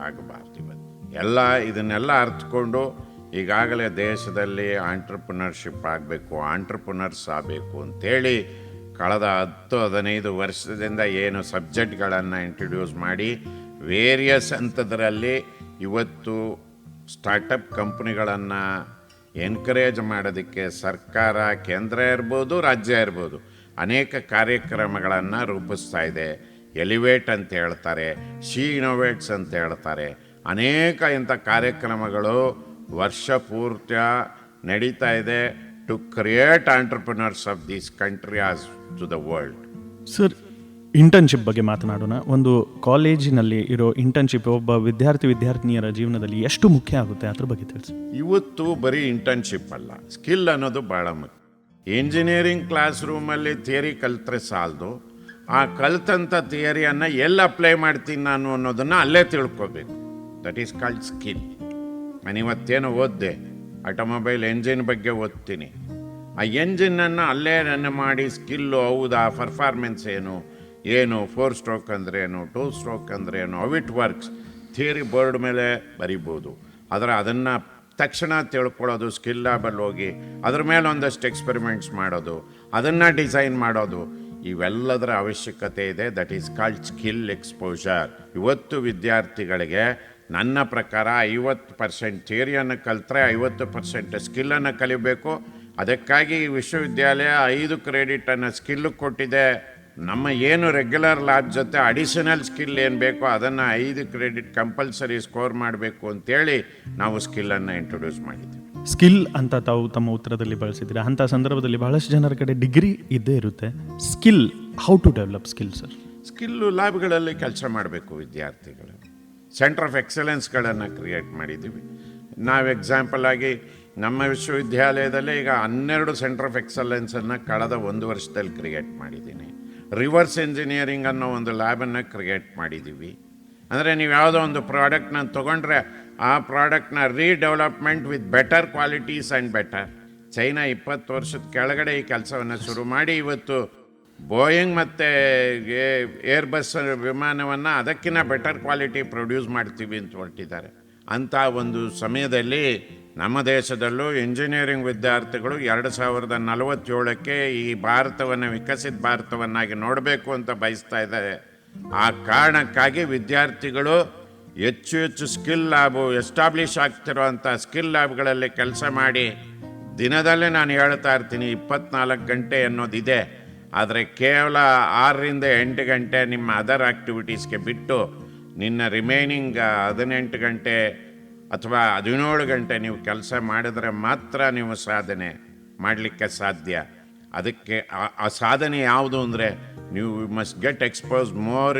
ಆಗಬಾರ್ದು. ಇವತ್ತು ಇದನ್ನೆಲ್ಲ ಅರ್ಥಕೊಂಡು ಈಗಾಗಲೇ ದೇಶದಲ್ಲಿ ಆಂಟ್ರಪ್ರಿನರ್ಶಿಪ್ ಆಗಬೇಕು, ಆಂಟ್ರಪ್ರಿನರ್ಸ್ ಆಗಬೇಕು ಅಂತೇಳಿ ಕಳೆದ 10-15 ವರ್ಷದಿಂದ ಏನು ಸಬ್ಜೆಕ್ಟ್ಗಳನ್ನು ಇಂಟ್ರಡ್ಯೂಸ್ ಮಾಡಿ ವೇರಿಯಸ್ ಹಂತದರಲ್ಲಿ ಇವತ್ತು ಸ್ಟಾರ್ಟಪ್ ಕಂಪ್ನಿಗಳನ್ನು ಎನ್ಕರೇಜ್ ಮಾಡೋದಕ್ಕೆ ಸರ್ಕಾರ, ಕೇಂದ್ರ ಇರ್ಬೋದು, ರಾಜ್ಯ ಇರ್ಬೋದು, ಅನೇಕ ಕಾರ್ಯಕ್ರಮಗಳನ್ನು ರೂಪಿಸ್ತಾ ಇದೆ. ಎಲಿವೇಟ್ ಅಂತ ಹೇಳ್ತಾರೆ, ಶಿ ಇನೋವೇಟ್ಸ್ ಅಂತ ಹೇಳ್ತಾರೆ. ಅನೇಕ ಇಂಥ ಕಾರ್ಯಕ್ರಮಗಳು ವರ್ಷ ಪೂರ್ತಿ ನಡೀತಾ ಇದೆ to create entrepreneurs of this country as to the world. Sir, internship ಬಗ್ಗೆ ಮಾತನಾಡೋಣ. ಒಂದು ಕಾಲೇಜಿನಲ್ಲಿ ಇರೋ ಇಂಟರ್ನ್ಶಿಪ್ ಒಬ್ಬ ವಿದ್ಯಾರ್ಥಿನಿಯರ ಜೀವನದಲ್ಲಿ ಎಷ್ಟು ಮುಖ್ಯ ಆಗುತ್ತೆ, ಅದ್ರ ಬಗ್ಗೆ ತಿಳಿಸಿ. ಇವತ್ತು ಬರೀ ಇಂಟರ್ನ್ಶಿಪ್ ಅಲ್ಲ, ಸ್ಕಿಲ್ ಅನ್ನೋದು ಭಾಳ ಮುಖ್ಯ. ಇಂಜಿನಿಯರಿಂಗ್ ಕ್ಲಾಸ್ ರೂಮಲ್ಲಿ ಥಿಯರಿ ಕಲಿತ್ರೆ ಸಾಲದು, ಆ ಕಲಿತಂಥ ಥಿಯರಿಯನ್ನು ಎಲ್ಲಿ ಅಪ್ಲೈ ಮಾಡ್ತೀನಿ ನಾನು ಅನ್ನೋದನ್ನು ಅಲ್ಲೇ ತಿಳ್ಕೊಬೇಕು. That is called skill. ನಾನು ಇವತ್ತೇನು ಓದಿದೆ, ಆಟೋಮೊಬೈಲ್ ಎಂಜಿನ್ ಬಗ್ಗೆ ಓದ್ತೀನಿ. ಆ ಎಂಜಿನನ್ನು ಅಲ್ಲೇ ಮಾಡಿ ಸ್ಕಿಲ್ಲು ಹೌದಾ, ಪರ್ಫಾರ್ಮೆನ್ಸ್ ಏನು 4 ಸ್ಟ್ರೋಕ್ ಅಂದ್ರೇನು, 2 ಸ್ಟ್ರೋಕ್ ಅಂದ್ರೇನು, how it works theory board ಮೇಲೆ ಬರಿಬೋದು. ಅದನ್ನು ತಕ್ಷಣ ತಿಳ್ಕೊಳ್ಳೋದು, ಸ್ಕಿಲ್ ಲ್ಯಾಬಲ್ಲಿ ಹೋಗಿ ಅದ್ರ ಮೇಲೆ ಒಂದಷ್ಟು ಎಕ್ಸ್ಪೆರಿಮೆಂಟ್ಸ್ ಮಾಡೋದು, ಅದನ್ನು ಡಿಸೈನ್ ಮಾಡೋದು, ಇವೆಲ್ಲದರ ಅವಶ್ಯಕತೆ ಇದೆ. That is called skill exposure. ಇವತ್ತು ವಿದ್ಯಾರ್ಥಿಗಳಿಗೆ ನನ್ನ ಪ್ರಕಾರ 50% ಥಿಯರಿಯನ್ನು ಕಲಿತ್ರೆ 50% ಸ್ಕಿಲ್ಲನ್ನು ಕಲಿಬೇಕು. ಅದಕ್ಕಾಗಿ ವಿಶ್ವವಿದ್ಯಾಲಯ 5 ಕ್ರೆಡಿಟನ್ನು ಸ್ಕಿಲ್ಲು ಕೊಟ್ಟಿದೆ. ನಮ್ಮ ಏನು ರೆಗ್ಯುಲರ್ ಲ್ಯಾಬ್ ಜೊತೆ ಅಡಿಷನಲ್ ಸ್ಕಿಲ್ ಏನು ಬೇಕೋ ಅದನ್ನು 5 ಕ್ರೆಡಿಟ್ ಕಂಪಲ್ಸರಿ ಸ್ಕೋರ್ ಮಾಡಬೇಕು ಅಂತೇಳಿ ನಾವು ಸ್ಕಿಲ್ಲನ್ನು ಇಂಟ್ರೊಡ್ಯೂಸ್ ಮಾಡಿದ್ದೀವಿ. ಸ್ಕಿಲ್ ಅಂತ ತಾವು ತಮ್ಮ ಉತ್ತರದಲ್ಲಿ ಬಳಸಿದ್ದೀರಾ. ಅಂಥ ಸಂದರ್ಭದಲ್ಲಿ ಬಹಳಷ್ಟು ಜನರ ಕಡೆ ಡಿಗ್ರಿ ಇದ್ದೇ ಇರುತ್ತೆ. Skill, how to develop skill sir? Skill ಲ್ಯಾಬ್ಗಳಲ್ಲಿ ಕೆಲಸ ಮಾಡಬೇಕು ವಿದ್ಯಾರ್ಥಿಗಳು. ಸೆಂಟರ್ ಆಫ್ ಎಕ್ಸಲೆನ್ಸ್ಗಳನ್ನು ಕ್ರಿಯೇಟ್ ಮಾಡಿದ್ದೀವಿ ನಾವು. ಎಕ್ಸಾಂಪಲ್ ಆಗಿ ನಮ್ಮ ವಿಶ್ವವಿದ್ಯಾಲಯದಲ್ಲೇ ಈಗ 12 ಸೆಂಟರ್ ಆಫ್ ಎಕ್ಸಲೆನ್ಸನ್ನು ಕಳೆದ 1 ವರ್ಷದಲ್ಲಿ ಕ್ರಿಯೇಟ್ ಮಾಡಿದ್ದೀನಿ. ರಿವರ್ಸ್ ಎಂಜಿನಿಯರಿಂಗ್ ಅನ್ನೋ ಒಂದು ಲ್ಯಾಬನ್ನು ಕ್ರಿಯೇಟ್ ಮಾಡಿದ್ದೀವಿ. ಅಂದರೆ ನೀವು ಯಾವುದೋ ಒಂದು ಪ್ರಾಡಕ್ಟ್ನ ತೊಗೊಂಡ್ರೆ ಆ ಪ್ರಾಡಕ್ಟ್ನ redevelopment with better qualities and better. China 20 ವರ್ಷದ ಕೆಳಗಡೆ ಈ ಕೆಲಸವನ್ನು ಶುರು ಮಾಡಿ ಇವತ್ತು ಬೋಯಿಂಗ್ ಮತ್ತು ಏರ್ಬಸ್ ವಿಮಾನವನ್ನು ಅದಕ್ಕಿಂತ ಬೆಟರ್ ಕ್ವಾಲಿಟಿ ಪ್ರೊಡ್ಯೂಸ್ ಮಾಡ್ತೀವಿ ಅಂತ ಹೊರಟಿದ್ದಾರೆ. ಅಂಥ ಒಂದು ಸಮಯದಲ್ಲಿ ನಮ್ಮ ದೇಶದಲ್ಲೂ ಇಂಜಿನಿಯರಿಂಗ್ ವಿದ್ಯಾರ್ಥಿಗಳು 2047ಕ್ಕೆ ಈ ಭಾರತವನ್ನು ವಿಕಸಿತ ಭಾರತವನ್ನಾಗಿ ನೋಡಬೇಕು ಅಂತ ಬಯಸ್ತಾ ಇದ್ದಾರೆ. ಆ ಕಾರಣಕ್ಕಾಗಿ ವಿದ್ಯಾರ್ಥಿಗಳು ಹೆಚ್ಚು ಹೆಚ್ಚು ಸ್ಕಿಲ್ ಲ್ಯಾಬು ಎಸ್ಟಾಬ್ಲಿಷ್ ಆಗ್ತಿರೋವಂಥ ಸ್ಕಿಲ್ ಲ್ಯಾಬ್ಗಳಲ್ಲಿ ಕೆಲಸ ಮಾಡಿ ದಿನದಲ್ಲೇ ನಾನು ಹೇಳ್ತಾ ಇರ್ತೀನಿ 24 ಗಂಟೆ ಅನ್ನೋದಿದೆ. ಆದರೆ ಕೇವಲ 6ರಿಂದ 8 ಗಂಟೆ ನಿಮ್ಮ ಅದರ್ ಆ್ಯಕ್ಟಿವಿಟೀಸ್ಗೆ ಬಿಟ್ಟು ನಿನ್ನ ರಿಮೈನಿಂಗ್ 18 ಗಂಟೆ ಅಥವಾ 17 ಗಂಟೆ ನೀವು ಕೆಲಸ ಮಾಡಿದ್ರೆ ಮಾತ್ರ ನೀವು ಸಾಧನೆ ಮಾಡಲಿಕ್ಕೆ ಸಾಧ್ಯ. ಅದಕ್ಕೆ ಆ ಸಾಧನೆ ಯಾವುದು ಅಂದರೆ ನೀವು must get expose more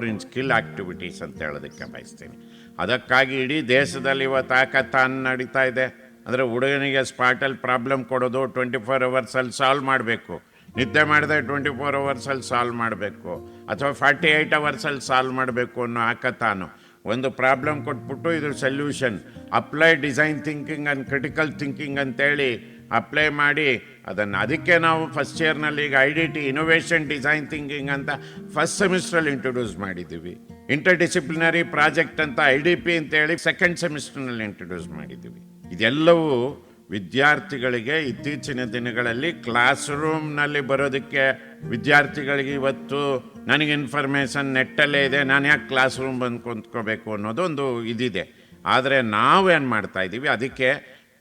in skill activities ಅಂತ ಹೇಳೋದಕ್ಕೆ ಬಯಸ್ತೀನಿ. ಅದಕ್ಕಾಗಿ ಇಡೀ ದೇಶದಲ್ಲಿ ಇವತ್ತು ಹ್ಯಾಕಥಾನ್ ನಡೀತಾ ಇದೆ. ಅಂದರೆ ಹುಡುಗನಿಗೆ ಸ್ಪಾಟಲ್ಲಿ ಪ್ರಾಬ್ಲಮ್ ಕೊಡೋದು 24 ಅವರ್ಸಲ್ಲಿ ಸಾಲ್ವ್ ಮಾಡಬೇಕು, ನಿದ್ದೆ ಮಾಡಿದೆ 24 ಅವರ್ಸಲ್ಲಿ ಸಾಲ್ವ್ ಮಾಡಬೇಕು, ಅಥವಾ 48 ಅವರ್ಸಲ್ಲಿ ಸಾಲ್ವ್ ಮಾಡಬೇಕು ಅನ್ನೋ ಹ್ಯಾಕಥಾನು. ಒಂದು ಪ್ರಾಬ್ಲಮ್ ಕೊಟ್ಬಿಟ್ಟು ಇದ್ರ solution apply design thinking and critical thinking ಅಂತೇಳಿ ಅಪ್ಲೈ ಮಾಡಿ ಅದಕ್ಕೆ ನಾವು ಫಸ್ಟ್ ಇಯರ್ನಲ್ಲಿ ಈಗ IDT ಇನೋವೇಷನ್ ಡಿಸೈನ್ ಥಿಂಕಿಂಗ್ ಅಂತ ಫಸ್ಟ್ ಸೆಮಿಸ್ಟ್ರಲ್ಲಿ ಇಂಟ್ರೊಡ್ಯೂಸ್ ಮಾಡಿದ್ದೀವಿ. ಇಂಟರ್ ಡಿಸಿಪ್ಲಿನರಿ ಪ್ರಾಜೆಕ್ಟ್ ಅಂತ IDP ಅಂತೇಳಿ ಸೆಕೆಂಡ್ ಸೆಮಿಸ್ಟರ್ನಲ್ಲಿ ಇಂಟ್ರೊಡ್ಯೂಸ್ ಮಾಡಿದ್ದೀವಿ. ಇದೆಲ್ಲವೂ ವಿದ್ಯಾರ್ಥಿಗಳಿಗೆ ಇತ್ತೀಚಿನ ದಿನಗಳಲ್ಲಿ ಕ್ಲಾಸ್ ರೂಮ್ನಲ್ಲಿ ಬರೋದಕ್ಕೆ ವಿದ್ಯಾರ್ಥಿಗಳಿಗೆ ಇವತ್ತು ನನಗೆ ಇನ್ಫಾರ್ಮೇಷನ್ ನೆಟ್ಟಲ್ಲೇ ಇದೆ, ನಾನು ಯಾಕೆ ಕ್ಲಾಸ್ ರೂಮ್ ಬಂದು ಕುಂತ್ಕೋಬೇಕು ಅನ್ನೋದೊಂದು ಇದಿದೆ. ಆದರೆ ನಾವೇನು ಮಾಡ್ತಾಯಿದ್ದೀವಿ, ಅದಕ್ಕೆ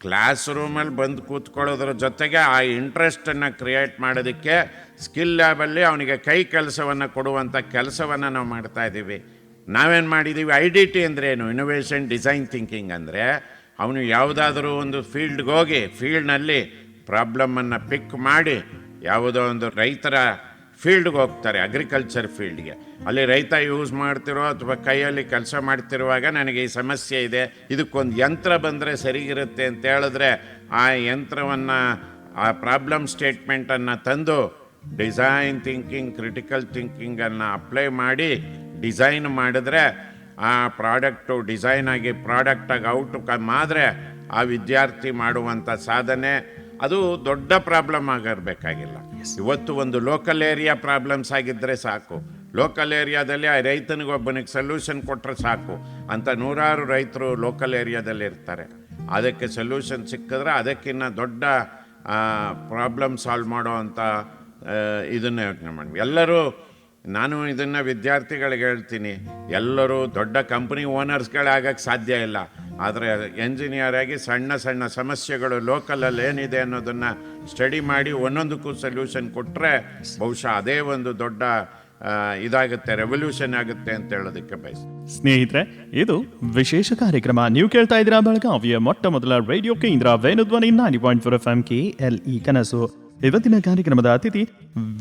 ಕ್ಲಾಸ್ ರೂಮಲ್ಲಿ ಬಂದು ಕೂತ್ಕೊಳ್ಳೋದ್ರ ಜೊತೆಗೆ ಆ ಇಂಟ್ರೆಸ್ಟನ್ನು ಕ್ರಿಯೇಟ್ ಮಾಡೋದಕ್ಕೆ ಸ್ಕಿಲ್ ಲ್ಯಾಬಲ್ಲಿ ಅವನಿಗೆ ಕೈ ಕೆಲಸವನ್ನು ಕೊಡುವಂಥ ಕೆಲಸವನ್ನು ನಾವು ಮಾಡ್ತಾಯಿದ್ದೀವಿ. ನಾವೇನು ಮಾಡಿದ್ದೀವಿ, IDT ಅಂದ್ರೇನು, ಇನೋವೇಷನ್ ಡಿಸೈನ್ ಥಿಂಕಿಂಗ್ ಅಂದರೆ ಅವನು ಯಾವುದಾದ್ರೂ ಒಂದು ಫೀಲ್ಡ್ಗೆ ಹೋಗಿ ಫೀಲ್ಡ್ನಲ್ಲಿ ಪ್ರಾಬ್ಲಮನ್ನು ಪಿಕ್ ಮಾಡಿ ಯಾವುದೋ ಒಂದು ರೈತರ ಫೀಲ್ಡ್ಗೆ ಹೋಗ್ತಾರೆ, ಅಗ್ರಿಕಲ್ಚರ್ ಫೀಲ್ಡ್ಗೆ. ಅಲ್ಲಿ ರೈತ ಯೂಸ್ ಮಾಡ್ತಿರೋ ಅಥವಾ ಕೈಯಲ್ಲಿ ಕೆಲಸ ಮಾಡ್ತಿರುವಾಗ ನನಗೆ ಈ ಸಮಸ್ಯೆ ಇದೆ, ಇದಕ್ಕೊಂದು ಯಂತ್ರ ಬಂದರೆ ಸರಿಗಿರುತ್ತೆ ಅಂತ ಹೇಳಿದ್ರೆ ಆ ಯಂತ್ರವನ್ನು, ಆ ಪ್ರಾಬ್ಲಮ್ ಸ್ಟೇಟ್ಮೆಂಟನ್ನು ತಂದು ಡಿಸೈನ್ ಥಿಂಕಿಂಗ್, ಕ್ರಿಟಿಕಲ್ ಥಿಂಕಿಂಗನ್ನು ಅಪ್ಲೈ ಮಾಡಿ ಡಿಸೈನ್ ಮಾಡಿದ್ರೆ ಆ ಪ್ರಾಡಕ್ಟು ಡಿಸೈನ್ ಆಗಿ ಪ್ರಾಡಕ್ಟಾಗಿ ಔಟ್ ಆದರೆ ಆ ವಿದ್ಯಾರ್ಥಿ ಮಾಡುವಂಥ ಸಾಧನೆ ಅದು ದೊಡ್ಡ ಪ್ರಾಬ್ಲಮ್ ಆಗಿರಬೇಕಾಗಿಲ್ಲ. ಇವತ್ತು ಒಂದು ಲೋಕಲ್ ಏರಿಯಾ ಪ್ರಾಬ್ಲಮ್ಸ್ ಆಗಿದ್ದರೆ ಸಾಕು, ಲೋಕಲ್ ಏರಿಯಾದಲ್ಲಿ ಆ ರೈತನಿಗೊಬ್ಬನಿಗೆ ಸೊಲ್ಯೂಷನ್ ಕೊಟ್ಟರೆ ಸಾಕು ಅಂತ ನೂರಾರು ರೈತರು ಲೋಕಲ್ ಏರಿಯಾದಲ್ಲಿ ಇರ್ತಾರೆ. ಅದಕ್ಕೆ ಸೊಲ್ಯೂಷನ್ ಸಿಕ್ಕಿದ್ರೆ ಅದಕ್ಕಿಂತ ದೊಡ್ಡ ಪ್ರಾಬ್ಲಮ್ ಸಾಲ್ವ್ ಮಾಡೋ ಅಂಥ ಇದನ್ನು ಯೋಚನೆ ಮಾಡಿ. ಎಲ್ಲರೂ, ನಾನು ಇದನ್ನು ವಿದ್ಯಾರ್ಥಿಗಳಿಗೆ ಹೇಳ್ತೀನಿ, ಎಲ್ಲರೂ ದೊಡ್ಡ ಕಂಪ್ನಿ ಓನರ್ಸ್ಗಳಾಗಕ್ಕೆ ಸಾಧ್ಯ ಇಲ್ಲ. ಆದರೆ ಎಂಜಿನಿಯರ್ ಆಗಿ ಸಣ್ಣ ಸಣ್ಣ ಸಮಸ್ಯೆಗಳು ಲೋಕಲಲ್ಲಿ ಏನಿದೆ ಅನ್ನೋದನ್ನು ಸ್ಟಡಿ ಮಾಡಿ ಒಂದೊಂದಕ್ಕೂ ಸೊಲ್ಯೂಷನ್ ಕೊಟ್ಟರೆ ಬಹುಶಃ ಅದೇ ಒಂದು ದೊಡ್ಡ ಇದಾಗುತ್ತೆ, ರೆವಲ್ಯೂಷನ್ ಆಗುತ್ತೆ ಅಂತ ಹೇಳೋದಕ್ಕೆ ಬಯಸ್ತೀನಿ. ಸ್ನೇಹಿತರೆ, ಇದು ವಿಶೇಷ ಕಾರ್ಯಕ್ರಮ. ನೀವು ಕೇಳ್ತಾ ಇದ್ದೀರಾ ಬೆಳಗಾವಿಯ ಮೊಟ್ಟ ಮೊದಲ ರೇಡಿಯೋ ಕೇಂದ್ರ ವೇಣುಧ್ವನಿ 90.4 FM KLE ಕನಸು. ಇವತ್ತಿನ ಕಾರ್ಯಕ್ರಮದ ಅತಿಥಿ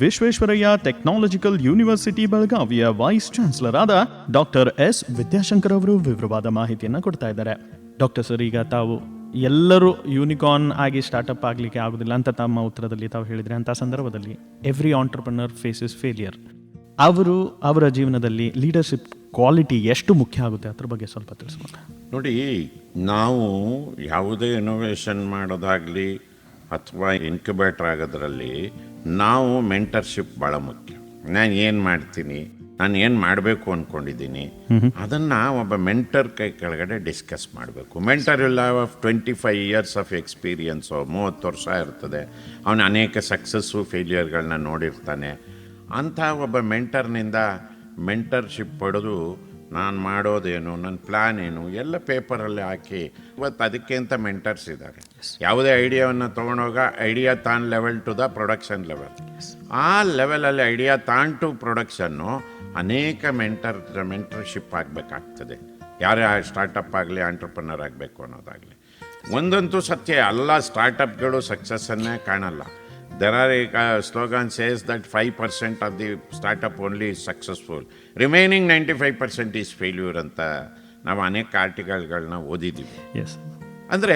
ವಿಶ್ವೇಶ್ವರಯ್ಯ ಟೆಕ್ನಾಲಜಿಕಲ್ ಯೂನಿವರ್ಸಿಟಿ ಬೆಳಗಾವಿಯ ವೈಸ್ ಚಾನ್ಸಲರ್ ಆದ ಡಾಕ್ಟರ್ ಎಸ್ ವಿದ್ಯಾಶಂಕರ್ ಅವರು ವಿವರವಾದ ಮಾಹಿತಿಯನ್ನು ಕೊಡ್ತಾ ಇದ್ದಾರೆ. ಡಾಕ್ಟರ್ ಸರ್, ಈಗ ತಾವು ಎಲ್ಲರೂ ಯೂನಿಕಾರ್ನ್ ಆಗಿ ಸ್ಟಾರ್ಟಪ್ ಆಗಲಿಕ್ಕೆ ಆಗೋದಿಲ್ಲ ಅಂತ ತಮ್ಮ ಉತ್ತರದಲ್ಲಿ ತಾವು ಹೇಳಿದರೆ, ಅಂಥ ಸಂದರ್ಭದಲ್ಲಿ ಎವ್ರಿ ಆಂಟರ್ಪ್ರನರ್ ಫೇಸಸ್ ಫೇಲಿಯರ್. ಅವರ ಜೀವನದಲ್ಲಿ ಲೀಡರ್ಶಿಪ್ ಕ್ವಾಲಿಟಿ ಎಷ್ಟು ಮುಖ್ಯ ಆಗುತ್ತೆ ಅದ್ರ ಬಗ್ಗೆ ಸ್ವಲ್ಪ ತಿಳಿಸ್ಬೋದು. ನೋಡಿ, ನಾವು ಯಾವುದೇ ಇನೋವೇಷನ್ ಮಾಡೋದಾಗಲಿ ಅಥವಾ ಇನ್ಕ್ಯುಬೇಟರ್ ಆಗೋದ್ರಲ್ಲಿ ನಾವು ಮೆಂಟರ್ಶಿಪ್ ಭಾಳ ಮುಖ್ಯ. ನಾನು ಏನು ಮಾಡ್ತೀನಿ, ನಾನು ಏನು ಮಾಡಬೇಕು ಅಂದ್ಕೊಂಡಿದ್ದೀನಿ, ಅದನ್ನು ಒಬ್ಬ ಮೆಂಟರ್ ಕೈ ಕೆಳಗಡೆ ಡಿಸ್ಕಸ್ ಮಾಡಬೇಕು. Mentor will have 25 years of experience, 30 ವರ್ಷ ಇರ್ತದೆ. ಅವನು ಅನೇಕ ಸಕ್ಸಸ್ಸು ಫೇಲ್ಯೂರ್ಗಳನ್ನ ನೋಡಿರ್ತಾನೆ. ಅಂಥ ಒಬ್ಬ ಮೆಂಟರ್ನಿಂದ ಮೆಂಟರ್ಶಿಪ್ ಪಡೆದು ನಾನು ಮಾಡೋದೇನು, ನನ್ನ ಪ್ಲ್ಯಾನ್ ಏನು ಎಲ್ಲ ಪೇಪರಲ್ಲಿ ಹಾಕಿ, ಇವತ್ತು ಅದಕ್ಕೆ ಅಂತ ಮೆಂಟರ್ಸ್ ಇದ್ದಾರೆ. ಯಾವುದೇ ಐಡಿಯಾವನ್ನು ತೊಗೊಂಡೋಗ ಐಡಿಯಾ ತಾನ್ level to the production level, ಆ ಲೆವೆಲಲ್ಲಿ ಐಡಿಯಾ ತಾನ್ ಟು ಪ್ರೊಡಕ್ಷನ್ನು ಅನೇಕ ಮೆಂಟರ್ಶಿಪ್ ಆಗಬೇಕಾಗ್ತದೆ. ಯಾರೇ ಸ್ಟಾರ್ಟಪ್ ಆಗಲಿ, ಆಂಟ್ರಪ್ರನರ್ ಆಗಬೇಕು ಅನ್ನೋದಾಗಲಿ. ಒಂದಂತೂ ಸತ್ಯ, ಎಲ್ಲ ಸ್ಟಾರ್ಟಪ್ಗಳು ಸಕ್ಸಸ್ಸನ್ನೇ ಕಾಣಲ್ಲ. There are a slogan says that 5% of the startup only is successful. Remaining 95% is failure ಅಂತ ನಾವು ಅನೇಕ ಆರ್ಟಿಕಲ್ಗಳನ್ನ ಓದಿದ್ದೀವಿ. ಎಸ್, ಅಂದರೆ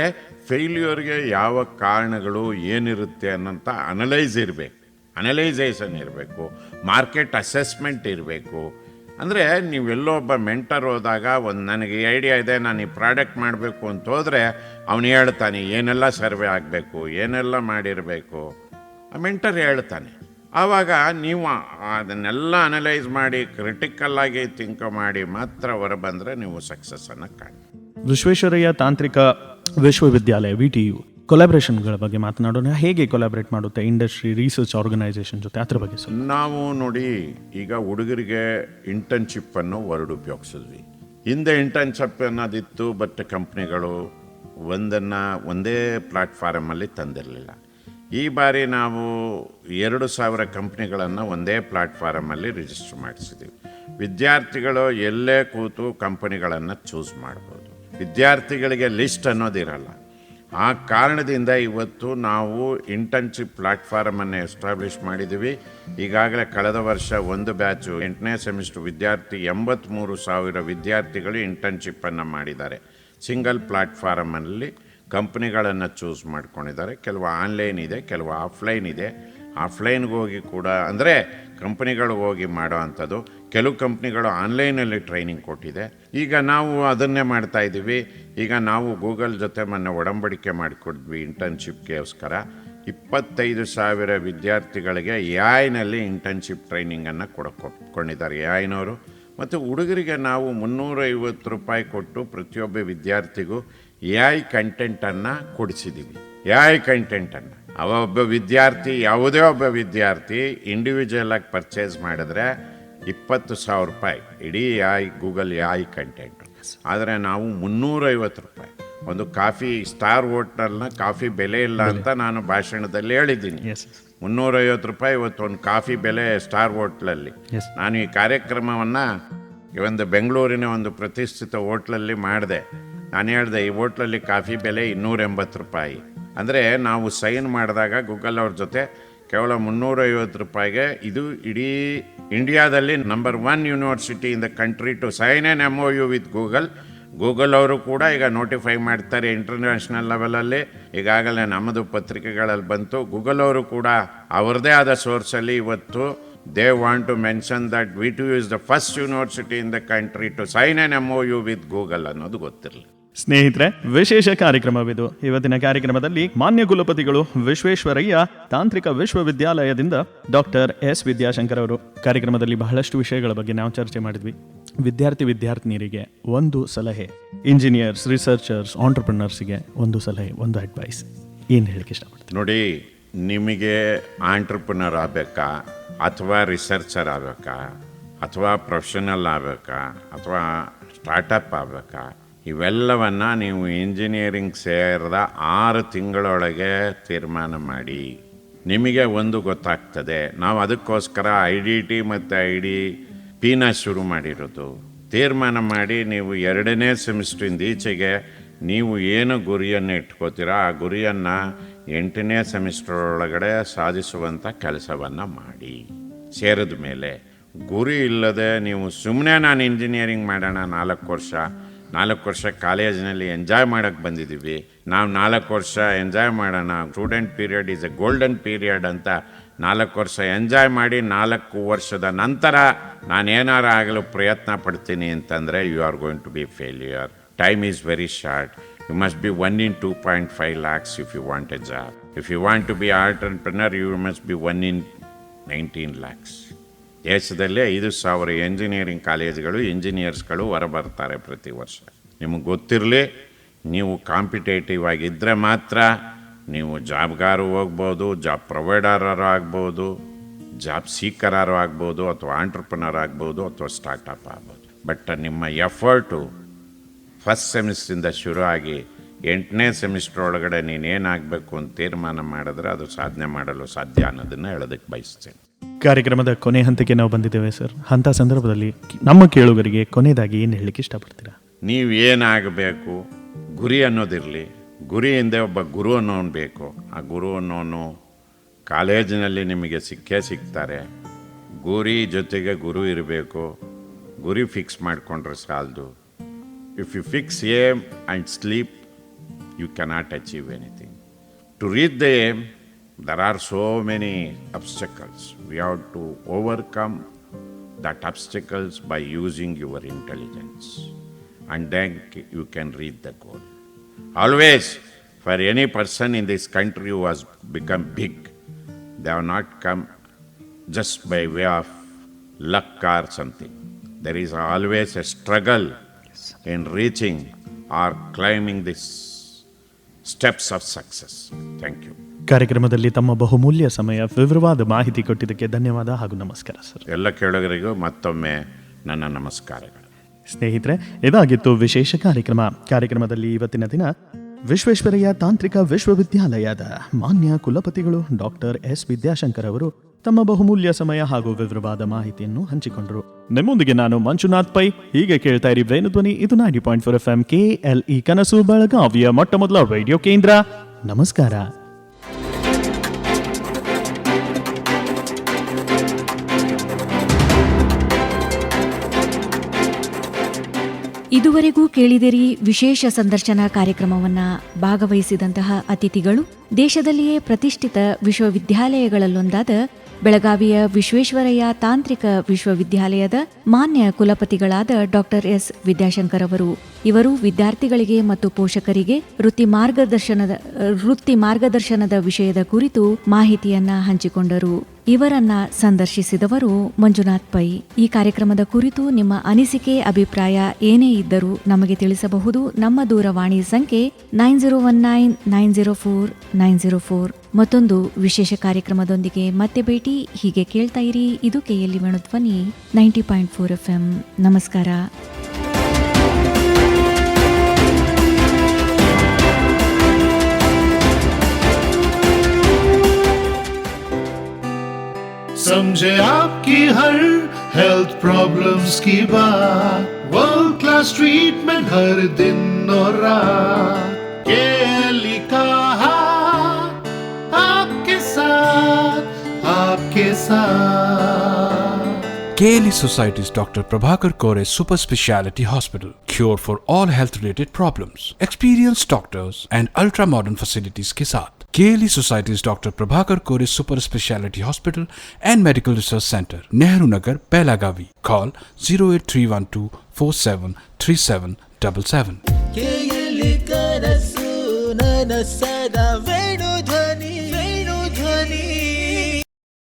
ಫೇಲ್ಯೂರ್ಗೆ ಯಾವ ಕಾರಣಗಳು ಏನಿರುತ್ತೆ ಅನ್ನೋಂಥ ಅನಲೈಸೇಷನ್ ಇರಬೇಕು, ಮಾರ್ಕೆಟ್ ಅಸೆಸ್ಮೆಂಟ್ ಇರಬೇಕು. ಅಂದರೆ ನೀವೆಲ್ಲೋ ಒಬ್ಬ ಮೆಂಟರ್ ಹೋದಾಗ ನನಗೆ ಐಡಿಯಾ ಇದೆ, ನಾನು ಈ ಪ್ರಾಡಕ್ಟ್ ಮಾಡಬೇಕು ಅಂತ ಹೋದರೆ ಅವನು ಹೇಳ್ತಾನೆ ಏನೆಲ್ಲ ಸರ್ವೆ ಆಗಬೇಕು, ಏನೆಲ್ಲ ಮಾಡಿರಬೇಕು, ಮೆಂಟರ್ ಹೇಳ್ತಾನೆ. ಆವಾಗ ನೀವು ಅದನ್ನೆಲ್ಲ ಅನಲೈಸ್ ಮಾಡಿ ಕ್ರಿಟಿಕಲ್ಲಾಗಿ ಥಿಂಕ್ ಮಾಡಿ ಮಾತ್ರ ಹೊರಬಂದರೆ ನೀವು ಸಕ್ಸಸ್ಸನ್ನು ಕಾಣಿ. ವಿಶ್ವೇಶ್ವರಯ್ಯ ತಾಂತ್ರಿಕ ವಿಶ್ವವಿದ್ಯಾಲಯ VTU ಕೊಲಾಬ್ರೇಷನ್ಗಳ ಬಗ್ಗೆ ಮಾತನಾಡೋಣ. ಹೇಗೆ ಕೊಲಾಬ್ರೇಟ್ ಮಾಡುತ್ತೆ ಇಂಡಸ್ಟ್ರಿ ರಿಸರ್ಚ್ ಆರ್ಗನೈಸೇಷನ್ ಜೊತೆ, ಅದ್ರ ಬಗ್ಗೆ ಸರ್? ನಾವು ನೋಡಿ, ಈಗ ಹುಡುಗರಿಗೆ ಇಂಟರ್ನ್ಶಿಪ್ಪನ್ನು ವರ್ಡ್ ಉಪಯೋಗಿಸಿದ್ವಿ. ಹಿಂದೆ ಇಂಟರ್ನ್ಶಿಪ್ ಅನ್ನೋದಿತ್ತು, ಬಟ್ ಕಂಪ್ನಿಗಳು ಒಂದೇ ಪ್ಲಾಟ್ಫಾರ್ಮಲ್ಲಿ ತಂದಿರಲಿಲ್ಲ. ಈ ಬಾರಿ ನಾವು 2,000 ಕಂಪ್ನಿಗಳನ್ನು ಒಂದೇ ಪ್ಲಾಟ್ಫಾರ್ಮಲ್ಲಿ ರಿಜಿಸ್ಟರ್ ಮಾಡಿಸಿದ್ದೀವಿ. ವಿದ್ಯಾರ್ಥಿಗಳು ಎಲ್ಲೇ ಕೂತು ಕಂಪನಿಗಳನ್ನು ಚೂಸ್ ಮಾಡ್ಬೋದು. ವಿದ್ಯಾರ್ಥಿಗಳಿಗೆ ಲಿಸ್ಟ್ ಅನ್ನೋದಿರಲ್ಲ. ಆ ಕಾರಣದಿಂದ ಇವತ್ತು ನಾವು ಇಂಟರ್ನ್ಶಿಪ್ ಪ್ಲಾಟ್ಫಾರ್ಮನ್ನು ಎಸ್ಟಾಬ್ಲಿಷ್ ಮಾಡಿದ್ದೀವಿ. ಈಗಾಗಲೇ ಕಳೆದ ವರ್ಷ ಒಂದು ಬ್ಯಾಚು 8ನೇ ಸೆಮಿಸ್ಟರ್ ವಿದ್ಯಾರ್ಥಿ 83,000 ವಿದ್ಯಾರ್ಥಿಗಳು ಇಂಟರ್ನ್ಶಿಪ್ಪನ್ನು ಮಾಡಿದ್ದಾರೆ. ಸಿಂಗಲ್ ಪ್ಲಾಟ್ಫಾರ್ಮಲ್ಲಿ ಕಂಪ್ನಿಗಳನ್ನು ಚೂಸ್ ಮಾಡ್ಕೊಂಡಿದ್ದಾರೆ. ಕೆಲವು ಆನ್ಲೈನ್ ಇದೆ, ಕೆಲವು ಆಫ್ಲೈನ್ ಇದೆ. ಆಫ್ಲೈನ್ಗೆ ಹೋಗಿ ಕೂಡ ಅಂದರೆ ಕಂಪ್ನಿಗಳಿಗೆ ಹೋಗಿ ಮಾಡೋ ಅಂಥದ್ದು, ಕೆಲವು ಕಂಪ್ನಿಗಳು ಆನ್ಲೈನಲ್ಲಿ ಟ್ರೈನಿಂಗ್ ಕೊಟ್ಟಿದೆ. ಈಗ ನಾವು ಅದನ್ನೇ ಮಾಡ್ತಾಯಿದ್ದೀವಿ. ಈಗ ನಾವು ಗೂಗಲ್ ಜೊತೆ ಮೊನ್ನೆ ಒಡಂಬಡಿಕೆ ಮಾಡಿಕೊಡ್ವಿ ಇಂಟರ್ನ್ಶಿಪ್ಗೋಸ್ಕರ. 25,000 ವಿದ್ಯಾರ್ಥಿಗಳಿಗೆ AI ಇಂಟರ್ನ್ಶಿಪ್ ಟ್ರೈನಿಂಗನ್ನು ಕೊಟ್ಕೊಂಡಿದ್ದಾರೆ AI ಮತ್ತು ಹುಡುಗರಿಗೆ ನಾವು $350 ಕೊಟ್ಟು ಪ್ರತಿಯೊಬ್ಬ ವಿದ್ಯಾರ್ಥಿಗೂ AI ಕಂಟೆಂಟನ್ನು ಕೊಡಿಸಿದ್ದೀವಿ. AI ಕಂಟೆಂಟನ್ನು ಯಾವುದೇ ಒಬ್ಬ ವಿದ್ಯಾರ್ಥಿ ಇಂಡಿವಿಜುವಲ್ ಆಗಿ ಪರ್ಚೇಸ್ ಮಾಡಿದ್ರೆ $20,000 ಇಡೀ ಗೂಗಲ್ AI ಕಂಟೆಂಟು. ಆದರೆ ನಾವು $350 ಒಂದು ಕಾಫಿ ಸ್ಟಾರ್ ಹೋಟೆಲ್ನ ಕಾಫಿ ಬೆಲೆ ಇಲ್ಲ ಅಂತ ನಾನು ಭಾಷಣದಲ್ಲಿ ಹೇಳಿದ್ದೀನಿ. $350 ಇವತ್ತು ಒಂದು ಕಾಫಿ ಬೆಲೆ ಸ್ಟಾರ್ ಹೋಟ್ಲಲ್ಲಿ. ನಾನು ಈ ಕಾರ್ಯಕ್ರಮವನ್ನು ಒಂದು ಬೆಂಗಳೂರಿನ ಒಂದು ಪ್ರತಿಷ್ಠಿತ ಹೋಟ್ಲಲ್ಲಿ ಮಾಡಿದೆ. ನಾನು ಹೇಳಿದೆ ಈ ಹೋಟ್ಲಲ್ಲಿ ಕಾಫಿ ಬೆಲೆ 280 ರೂಪಾಯಿ. ಅಂದರೆ ನಾವು ಸೈನ್ ಮಾಡಿದಾಗ ಗೂಗಲ್ ಅವ್ರ ಜೊತೆ ಕೇವಲ 350 ರೂಪಾಯಿಗೆ ಇದು ಇಡೀ ಇಂಡಿಯಾದಲ್ಲಿ number 1 university in the country to sign an MOU with Google ಅವರು ಕೂಡ ಈಗ ನೋಟಿಫೈ ಮಾಡ್ತಾರೆ ಇಂಟರ್ನ್ಯಾಷನಲ್ ಲೆವೆಲಲ್ಲಿ. ಈಗಾಗಲೇ ನಮ್ಮದು ಪತ್ರಿಕೆಗಳಲ್ಲಿ ಬಂತು. ಗೂಗಲ್ ಅವರು ಕೂಡ ಅವರದೇ ಆದ ಸೋರ್ಸಲ್ಲಿ ಇವತ್ತು they want to mention that VTU is the first university in the country to sign an MOU with Google ಅನ್ನೋದು ಗೊತ್ತಿರಲಿ. ಸ್ನೇಹಿತರೆ, ವಿಶೇಷ ಕಾರ್ಯಕ್ರಮವಿದು. ಇವತ್ತಿನ ಕಾರ್ಯಕ್ರಮದಲ್ಲಿ ಮಾನ್ಯ ಕುಲಪತಿಗಳು ವಿಶ್ವೇಶ್ವರಯ್ಯ ತಾಂತ್ರಿಕ ವಿಶ್ವವಿದ್ಯಾಲಯದಿಂದ ಡಾಕ್ಟರ್ S ವಿದ್ಯಾಶಂಕರ್ ಅವರು. ಕಾರ್ಯಕ್ರಮದಲ್ಲಿ ಬಹಳಷ್ಟು ವಿಷಯಗಳ ಬಗ್ಗೆ ನಾವು ಚರ್ಚೆ ಮಾಡಿದ್ವಿ. ವಿದ್ಯಾರ್ಥಿನಿಯರಿಗೆ ಒಂದು ಸಲಹೆ, ಇಂಜಿನಿಯರ್ಸ್, ರಿಸರ್ಚರ್ಸ್, ಆಂಟ್ರಪ್ರಿನರ್ಸ್ಗೆ ಒಂದು ಸಲಹೆ, ಒಂದು ಅಡ್ವೈಸ್, ಏನು ಹೇಳಕ್ಕೆ ಇಷ್ಟಪಡ್ತೀನಿ? ನೋಡಿ, ನಿಮಗೆ ಆಂಟ್ರಪ್ರಿನರ್ ಆಗಬೇಕಾ ಅಥವಾ ರಿಸರ್ಚರ್ ಆಗಬೇಕಾ ಅಥವಾ ಪ್ರೊಫೆಷನಲ್ ಆಗಬೇಕಾ ಅಥವಾ ಸ್ಟಾರ್ಟಪ್ ಆಗಬೇಕಾ, ಇವೆಲ್ಲವನ್ನು ನೀವು ಇಂಜಿನಿಯರಿಂಗ್ ಸೇರಿದ 6 ತಿಂಗಳೊಳಗೆ ತೀರ್ಮಾನ ಮಾಡಿ. ನಿಮಗೆ ಒಂದು ಗೊತ್ತಾಗ್ತದೆ. ನಾವು ಅದಕ್ಕೋಸ್ಕರ IDT ಮತ್ತು IDPನ ಶುರು ಮಾಡಿರೋದು. ತೀರ್ಮಾನ ಮಾಡಿ ನೀವು 2ನೇ ಸೆಮಿಸ್ಟ್ರಿಂದ ಈಚೆಗೆ ನೀವು ಏನು ಗುರಿಯನ್ನು ಇಟ್ಕೋತೀರಾ ಆ ಗುರಿಯನ್ನು 8ನೇ ಸೆಮಿಸ್ಟರ್ ಒಳಗಡೆ ಸಾಧಿಸುವಂಥ ಕೆಲಸವನ್ನು ಮಾಡಿ. ಸೇರಿದ ಮೇಲೆ ಗುರಿ ಇಲ್ಲದೆ ನೀವು ಸುಮ್ಮನೆ ನಾನು ಇಂಜಿನಿಯರಿಂಗ್ ಮಾಡೋಣ 4 ವರ್ಷ ಕಾಲೇಜಿನಲ್ಲಿ ಎಂಜಾಯ್ ಮಾಡೋಕ್ಕೆ ಬಂದಿದ್ದೀವಿ, ನಾವು 4 ವರ್ಷ ಎಂಜಾಯ್ ಮಾಡೋಣ, student period is A golden period ಅಂತ 4 ವರ್ಷ ಎಂಜಾಯ್ ಮಾಡಿ 4 ವರ್ಷದ ನಂತರ ನಾನೇನಾರು ಆಗಲು ಪ್ರಯತ್ನ ಪಡ್ತೀನಿ ಅಂತಂದರೆ you are going to be failure. Time is very short. You must be 1 in 2.5 lakhs if you want a job. If you want to be entrepreneur, you must be 1 in 19 lakhs. ದೇಶದಲ್ಲೇ 5,000 engineering ಕಾಲೇಜುಗಳು, ಇಂಜಿನಿಯರ್ಸ್ಗಳು ಹೊರಬರ್ತಾರೆ ಪ್ರತಿ ವರ್ಷ. ನಿಮಗೆ ಗೊತ್ತಿರಲಿ, ನೀವು competitive ಆಗಿದ್ದರೆ ಮಾತ್ರ ನೀವು ಜಾಬ್ಗಾರು ಹೋಗ್ಬೋದು, ಜಾಬ್ ಪ್ರೊವೈಡರಾರು ಆಗ್ಬೋದು, ಜಾಬ್ ಸೀಕರಾರು ಆಗ್ಬೋದು, ಅಥವಾ ಆಂಟ್ರಪ್ರನರ್ ಆಗ್ಬೋದು, ಅಥವಾ ಸ್ಟಾರ್ಟಪ್ ಆಗ್ಬೋದು. ಬಟ್ ನಿಮ್ಮ ಎಫರ್ಟು ಫಸ್ಟ್ ಸೆಮಿಸ್ಟ್ರಿಂದ ಶುರು ಆಗಿ 8ನೇ ಸೆಮಿಸ್ಟರ್ ಒಳಗಡೆ ನೀನೇನಾಗಬೇಕು ಅಂತ ತೀರ್ಮಾನ ಮಾಡಿದ್ರೆ ಅದು ಸಾಧನೆ ಮಾಡಲು ಸಾಧ್ಯ ಅನ್ನೋದನ್ನು ಹೇಳೋದಕ್ಕೆ ಬಯಸ್ತೇನೆ. ಕಾರ್ಯಕ್ರಮದ ಕೊನೆ ಹಂತಕ್ಕೆ ನಾವು ಬಂದಿದ್ದೇವೆ ಸರ್. ಅಂಥ ಸಂದರ್ಭದಲ್ಲಿ ನಮ್ಮ ಕೇಳುಗರಿಗೆ ಕೊನೆಯದಾಗಿ ಏನು ಹೇಳಲಿಕ್ಕೆ ಇಷ್ಟಪಡ್ತೀರಾ? ನೀವು ಏನಾಗಬೇಕು ಗುರಿ ಅನ್ನೋದಿರಲಿ. ಗುರಿ ಹಿಂದೆ ಒಬ್ಬ ಗುರು ಅನ್ನೋನು ಬೇಕು. ಆ ಗುರು ಅನ್ನೋನು ಕಾಲೇಜಿನಲ್ಲಿ ನಿಮಗೆ ಸಿಗ್ತಾರೆ. ಗುರಿ ಜೊತೆಗೆ ಗುರು ಇರಬೇಕು. ಗುರಿ ಫಿಕ್ಸ್ ಮಾಡಿಕೊಂಡ್ರೆ ಸಾಲದು. If you fix aim and sleep, you cannot achieve anything. To reach the aim, there are so many obstacles. We have to overcome that obstacles by using your intelligence, and then you can reach the goal. Always, for any person in this country who has become big, they have not come just by way of luck or something. There is always a struggle in reaching or climbing this steps of success. Thank you. ಕಾರ್ಯಕ್ರಮದಲ್ಲಿ ತಮ್ಮ ಬಹುಮೂಲ್ಯ ಸಮಯ, ವಿವರವಾದ ಮಾಹಿತಿ ಕೊಟ್ಟಿದ್ದಕ್ಕೆ ಧನ್ಯವಾದ ಹಾಗೂ ನಮಸ್ಕಾರ sir. ಎಲ್ಲ ಕೇಳುಗರಿಗೂ ಮತ್ತೊಮ್ಮೆ ನನ್ನ ನಮಸ್ಕಾರಗಳು. ಸ್ನೇಹಿತರೆ, ಇದಾಗಿತ್ತು ವಿಶೇಷ ಕಾರ್ಯಕ್ರಮದಲ್ಲಿ ಇವತ್ತಿನ ದಿನ ವಿಶ್ವೇಶ್ವರಯ್ಯ ತಾಂತ್ರಿಕ ವಿಶ್ವವಿದ್ಯಾಲಯದ ಮಾನ್ಯ ಕುಲಪತಿಗಳು ಡಾಕ್ಟರ್ S ವಿದ್ಯಾಶಂಕರ್ ಅವರು ತಮ್ಮ ಬಹುಮೂಲ್ಯ ಸಮಯ ಹಾಗೂ ವಿವರವಾದ ಮಾಹಿತಿಯನ್ನು ಹಂಚಿಕೊಂಡರು. ನಿಮ್ಮೊಂದಿಗೆ ನಾನು ಮಂಜುನಾಥ್ ಪೈ. ಹೀಗೆ ಕೇಳ್ತಾ ಇರಿ ವೇಣುಧ್ವನಿ. ಇದು 90.4 FM KLE ಕನಸು, ಬೆಳಗಾವಿಯ ಮೊಟ್ಟ ಮೊದಲ ರೇಡಿಯೋ ಕೇಂದ್ರ. ನಮಸ್ಕಾರ. ಇದುವರೆಗೂ ಕೇಳಿದಿರಿ ವಿಶೇಷ ಸಂದರ್ಶನ ಕಾರ್ಯಕ್ರಮವನ್ನ. ಭಾಗವಹಿಸಿದಂತಹ ಅತಿಥಿಗಳು ದೇಶದಲ್ಲಿಯೇ ಪ್ರತಿಷ್ಠಿತ ವಿಶ್ವವಿದ್ಯಾಲಯಗಳಲ್ಲೊಂದಾದ ಬೆಳಗಾವಿಯ ವಿಶ್ವೇಶ್ವರಯ್ಯ ತಾಂತ್ರಿಕ ವಿಶ್ವವಿದ್ಯಾಲಯದ ಮಾನ್ಯ ಕುಲಪತಿಗಳಾದ ಡಾಕ್ಟರ್ S ವಿದ್ಯಾಶಂಕರ್ ಅವರು. ಇವರು ವಿದ್ಯಾರ್ಥಿಗಳಿಗೆ ಮತ್ತು ಪೋಷಕರಿಗೆ ವೃತ್ತಿ ಮಾರ್ಗದರ್ಶನದ ವಿಷಯದ ಕುರಿತು ಮಾಹಿತಿಯನ್ನ ಹಂಚಿಕೊಂಡರು. ಇವರನ್ನ ಸಂದರ್ಶಿಸಿದವರು ಮಂಜುನಾಥ್ ಪೈ. ಈ ಕಾರ್ಯಕ್ರಮದ ಕುರಿತು ನಿಮ್ಮ ಅನಿಸಿಕೆ, ಅಭಿಪ್ರಾಯ ಏನೇ ಇದ್ದರೂ ನಮಗೆ ತಿಳಿಸಬಹುದು. ನಮ್ಮ ದೂರವಾಣಿ ಸಂಖ್ಯೆ 9019904904. ಮತ್ತೊಂದು ವಿಶೇಷ ಕಾರ್ಯಕ್ರಮದೊಂದಿಗೆ ಮತ್ತೆ ಭೇಟಿ. ಹೀಗೆ ಕೇಳ್ತಾ ಇರಿ. ಇದು KLE ವೇಣುಧ್ವನಿ 90.4 FM. ನಮಸ್ಕಾರ. समझे आपकी हर हेल्थ प्रॉब्लम्स की बात, वर्ल्ड क्लास ट्रीटमेंट हर दिन और रात, केएलई का हाथ आपके साथ, आपके साथ। KLE Society's Dr. Prabhakar Kore Super Speciality Hospital. Cure for all health related problems. Experienced doctors and ultra modern facilities के साथ KLE Society's Dr. Prabhakar Kore Super Speciality Hospital and Medical Research Center, Nehru Nagar, Belagavi. Call 08312473777. KLE ಕನಸು ನನಸದ